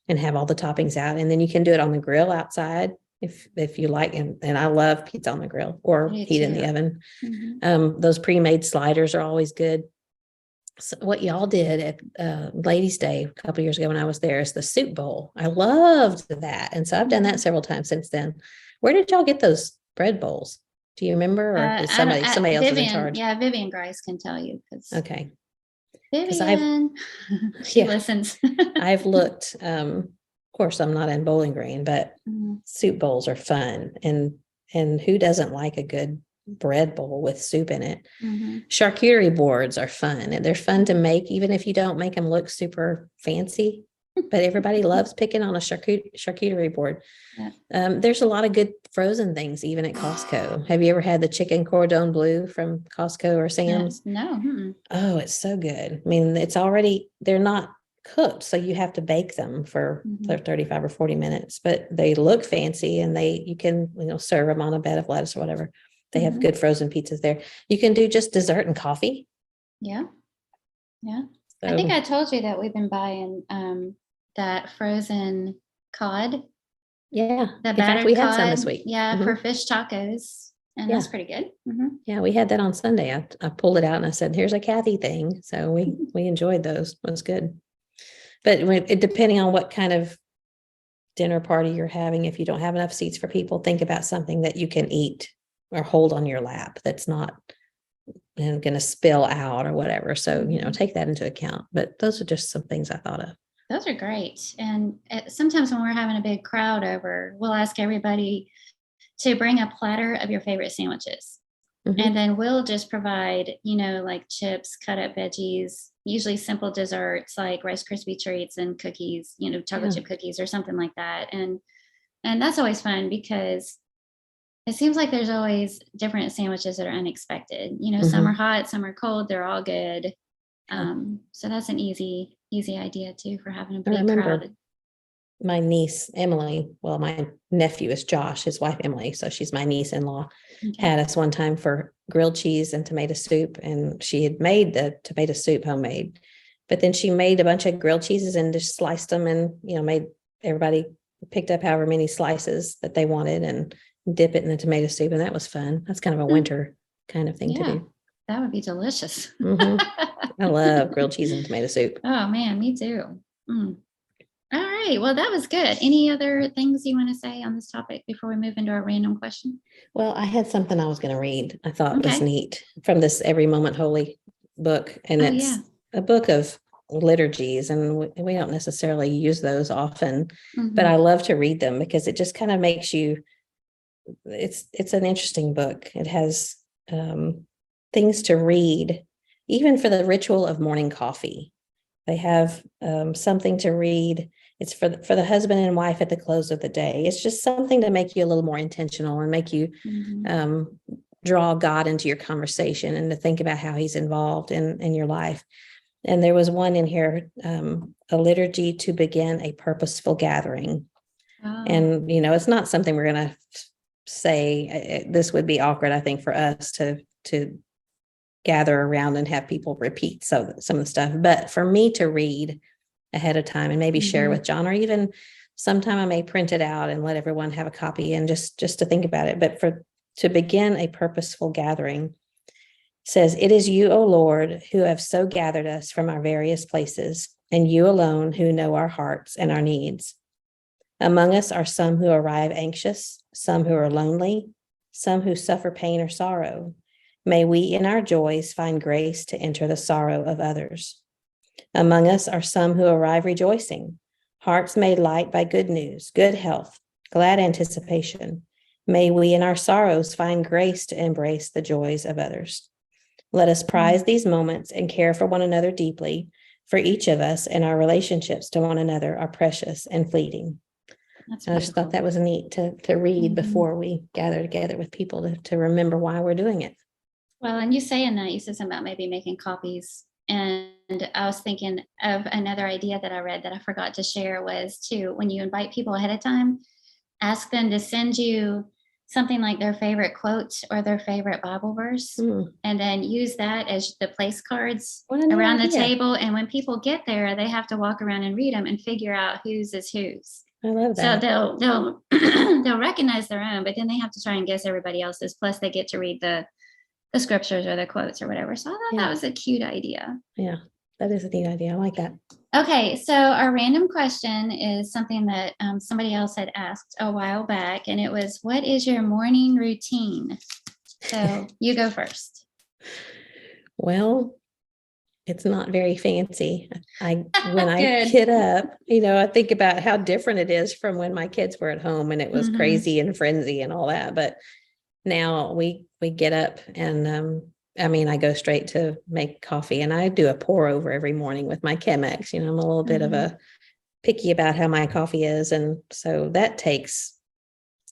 and have all the toppings out. And then you can do it on the grill outside if you like. And I love pizza on the grill or heat in the oven. Mm-hmm. Those pre-made sliders are always good. So what y'all did at Ladies' Day a couple of years ago when I was there is the soup bowl. I loved that. And so I've done that several times since then. Where did y'all get those bread bowls? Do you remember, or is somebody else is in charge? Yeah, Vivian Grice can tell you. Okay. Vivian, she listens. I've looked, of course, I'm not in Bowling Green, but soup bowls are fun. And who doesn't like a good bread bowl with soup in it? Charcuterie boards are fun, and they're fun to make, even if you don't make them look super fancy. But everybody loves picking on a charcuterie board. Yeah. There's a lot of good frozen things, even at Costco. Have you ever had the chicken cordon bleu from Costco or Sam's? No. Mm-mm. Oh, it's so good. I mean, they're not cooked, so you have to bake them for 35 or 40 minutes, but they look fancy, and you can, you know, serve them on a bed of lettuce or whatever. They have good frozen pizzas there. You can do just dessert and coffee. Yeah. Yeah. So, I think I told you that we've been buying that frozen cod. Yeah. The In battered fact, we cod. had some this week. Yeah, for fish tacos. And that's pretty good. Yeah, we had that on Sunday. I pulled it out and I said, here's a Kathy thing. So we enjoyed those. It was good. But depending on what kind of dinner party you're having, if you don't have enough seats for people, think about something that you can eat or hold on your lap that's not going to spill out or whatever. So, you know, take that into account. But those are just some things I thought of. Those are great. And sometimes when we're having a big crowd over, we'll ask everybody to bring a platter of your favorite sandwiches. And then we'll just provide, you know, like chips, cut up veggies, usually simple desserts like Rice Krispie treats and cookies, you know, chocolate chip cookies or something like that. And that's always fun because it seems like there's always different sandwiches that are unexpected. You know, some are hot, some are cold, they're all good. So that's an easy idea too for having a big crowd. My niece, Emily, well, my nephew is Josh, his wife, Emily. So she's my niece-in-law, had us one time for grilled cheese and tomato soup. And she had made the tomato soup homemade, but then she made a bunch of grilled cheeses and just sliced them and, you know, made everybody picked up however many slices that they wanted and dip it in the tomato soup. And that was fun. That's kind of a winter kind of thing to do. That would be delicious. I love grilled cheese and tomato soup. Oh man, me too. All right. Well, that was good. Any other things you want to say on this topic before we move into our random question? Well, I had something I was going to read. I thought was neat from this Every Moment Holy book. And it's a book of liturgies, and we don't necessarily use those often, but I love to read them because it just kind of makes you, it's an interesting book. It has things to read, even for the ritual of morning coffee. They have something to read. It's for the husband and wife at the close of the day. It's just something to make you a little more intentional and make you draw God into your conversation and to think about how he's involved in your life. And there was one in here, a liturgy to begin a purposeful gathering. Oh. And, it's not something we're going to say. This would be awkward, I think, for us to gather around and have people repeat some of the stuff. But for me to read ahead of time and maybe share with John, or even sometime I may print it out and let everyone have a copy and just to think about it. But to begin a purposeful gathering says, "It is you, O Lord, who have so gathered us from our various places, and you alone who know our hearts and our needs. Among us are some who arrive anxious, some who are lonely, some who suffer pain or sorrow. May we in our joys find grace to enter the sorrow of others. Among us are some who arrive rejoicing, hearts made light by good news, good health, glad anticipation. May we in our sorrows find grace to embrace the joys of others. Let us prize these moments and care for one another deeply, for each of us and our relationships to one another are precious and fleeting." I just thought that was neat to read before we gather together with people to remember why we're doing it. Well, and you saying that, you said something about maybe making copies. And I was thinking of another idea that I read that I forgot to share was when you invite people ahead of time, ask them to send you something like their favorite quote or their favorite Bible verse, and then use that as the place cards around the table. And when people get there, they have to walk around and read them and figure out whose is whose. I love that. So they'll they'll recognize their own, but then they have to try and guess everybody else's. Plus, they get to read the scriptures or the quotes or whatever. So I thought that was a cute idea. Yeah, that is a neat idea. I like that. Okay, so our random question is something that somebody else had asked a while back, and it was, what is your morning routine? So you go first. Well, it's not very fancy. When I get up, I think about how different it is from when my kids were at home and it was crazy and frenzy and all that. But now we get up and I go straight to make coffee, and I do a pour over every morning with my Chemex. I'm a little bit of a picky about how my coffee is. And so that takes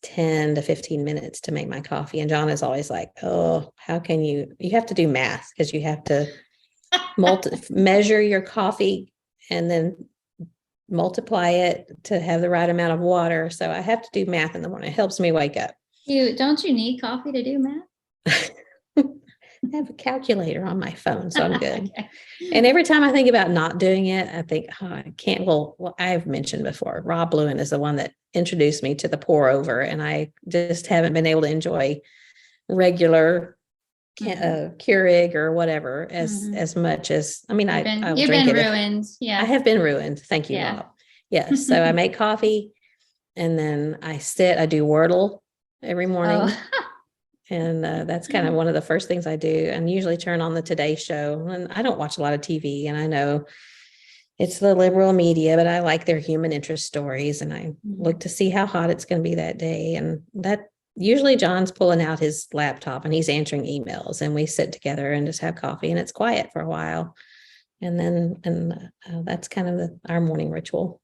10 to 15 minutes to make my coffee. And John is always like, "Oh, how can you have to do math because you have to measure your coffee and then multiply it to have the right amount of water. So I have to do math in the morning. It helps me wake up." Don't you need coffee to do math? I have a calculator on my phone, so I'm good. Okay. And every time I think about not doing it, I think, "Oh, I can't." Well, I've mentioned before, Rob Lewin is the one that introduced me to the pour over, and I just haven't been able to enjoy regular Keurig or whatever as much as, I'll drink it. You've been ruined. Yeah. I have been ruined. Thank you, Rob. Yes. So I make coffee and then I do Wordle every morning. And that's kind of one of the first things I do, and usually turn on the Today Show. And I don't watch a lot of TV, and I know it's the liberal media, but I like their human interest stories, and I look to see how hot it's going to be that day. And that usually John's pulling out his laptop and he's answering emails, and we sit together and just have coffee, and it's quiet for a while. And then that's kind of our morning ritual.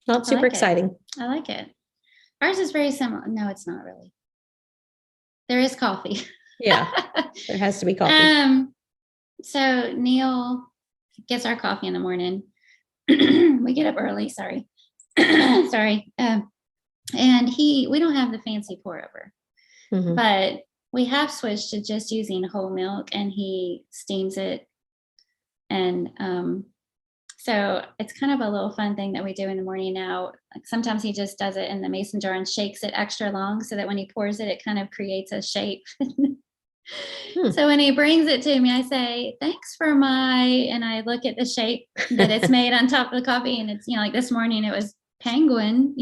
Not super exciting. I like it. Ours is very similar. No, it's not really. There is coffee. Yeah, there has to be coffee. So Neil gets our coffee in the morning. We get up early. Sorry. And we don't have the fancy pour over, but we have switched to just using whole milk, and he steams it. And so it's kind of a little fun thing that we do in the morning now. Like sometimes he just does it in the mason jar and shakes it extra long so that when he pours it, it kind of creates a shape. So when he brings it to me, I say, "Thanks for and I look at the shape that it's made on top of the coffee. And it's, like this morning it was penguin,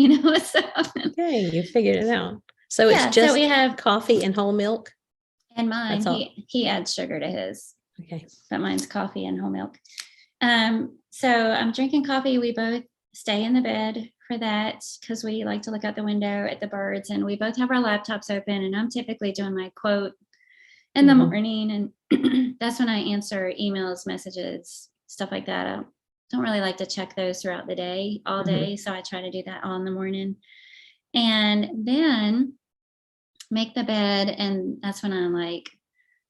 So. Okay, you figured it out. So it's just we have coffee and whole milk? And mine, he adds sugar to his. Okay. But mine's coffee and whole milk. So I'm drinking coffee. We both stay in the bed for that because we like to look out the window at the birds, and we both have our laptops open, and I'm typically doing my quote in the morning, and that's when I answer emails, messages, stuff like that. I don't really like to check those throughout the day, all day. So I try to do that all in the morning. And then make the bed. And that's when I like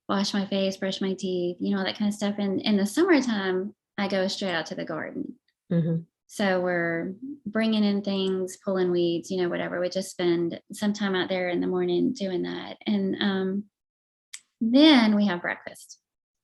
wash my face, brush my teeth, all that kind of stuff. And in the summertime, I go straight out to the garden. So we're bringing in things, pulling weeds, whatever. We just spend some time out there in the morning doing that. And then we have breakfast.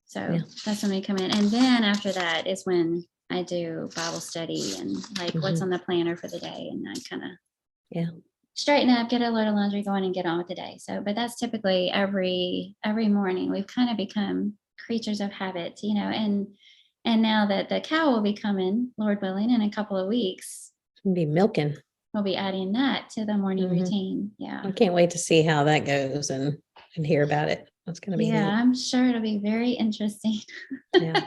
So that's when we come in. And then after that is when I do Bible study and like what's on the planner for the day. And I kind of straighten up, get a load of laundry going and get on with the day. So, but that's typically every morning. We've kind of become creatures of habit, and now that the cow will be coming, Lord willing, in a couple of weeks. We'll be milking. We'll be adding that to the morning routine. Yeah. I can't wait to see how that goes and hear about it. That's going to be neat. I'm sure it'll be very interesting. Yeah.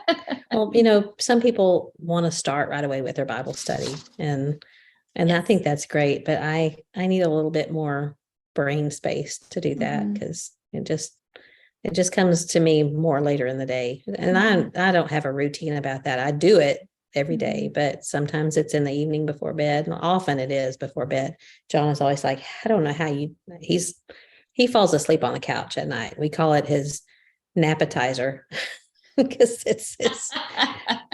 Well, some people want to start right away with their Bible study, and I think that's great, but I need a little bit more brain space to do that, because it just comes to me more later in the day. And I don't have a routine about that. I do it every day, but sometimes it's in the evening before bed. And often it is before bed. John is always like, I don't know how he falls asleep on the couch at night. We call it his nappetizer because it's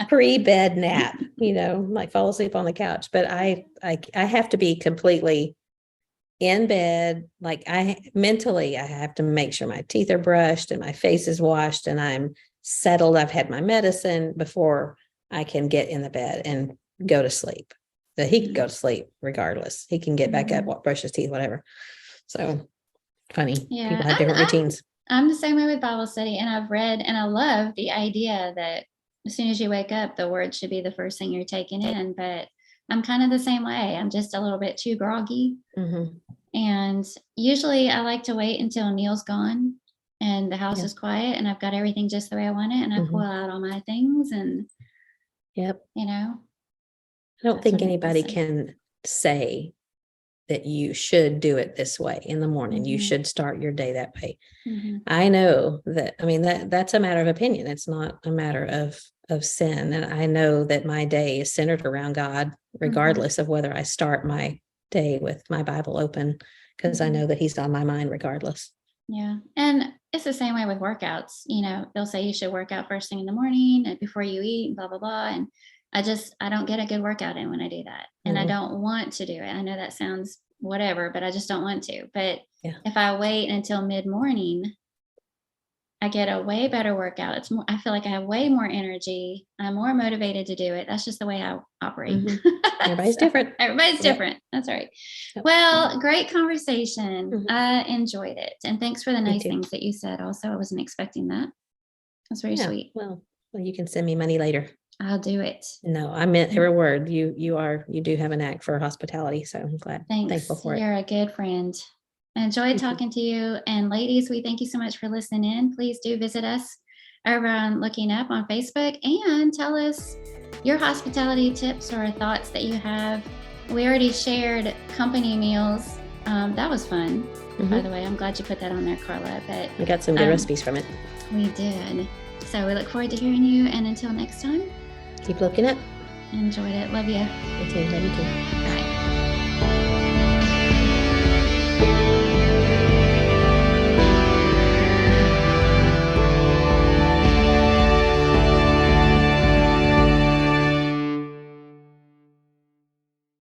pre-bed nap, like fall asleep on the couch. But I have to be completely in bed. Like mentally, I have to make sure my teeth are brushed and my face is washed and I'm settled. I've had my medicine before I can get in the bed and go to sleep. That he can go to sleep regardless. He can get back up, brush his teeth, whatever. So funny. Yeah, people have different routines. I'm the same way with Bible study, and I've read and I love the idea that as soon as you wake up, the word should be the first thing you're taking in. But I'm kind of the same way. I'm just a little bit too groggy. And usually I like to wait until Neil's gone and the house is quiet and I've got everything just the way I want it. And I pull out all my things and, I don't think anybody can say that you should do it this way in the morning. You should start your day that way. I know that, that's a matter of opinion. It's not a matter of sin. And I know that my day is centered around God, regardless of whether I start my day with my Bible open, because I know that he's on my mind regardless. Yeah. And it's the same way with workouts. They'll say you should work out first thing in the morning and before you eat, blah, blah, blah. And I don't get a good workout in when I do that. And I don't want to do it. I know that sounds whatever, but I just don't want to. But if I wait until mid-morning, I get a way better workout. It's more, I feel like I have way more energy. I'm more motivated to do it. That's just the way I operate. Everybody's different. Everybody's different. That's right. Well, great conversation. I enjoyed it. And thanks for the nice things that you said. Also, I wasn't expecting that. That's very sweet. Well, you can send me money later. I'll do it. No, I meant every word. You do have a knack for hospitality. So I'm thankful for it. You're a good friend. I enjoyed talking to you. And ladies, we thank you so much for listening in. Please do visit us over on Looking Up on Facebook and tell us your hospitality tips or thoughts that you have. We already shared company meals. That was fun, by the way. I'm glad you put that on there, Carla. But we got some good recipes from it. We did. So we look forward to hearing you. And until next time, keep looking up. Enjoyed it. Love you. Me too. Love you too.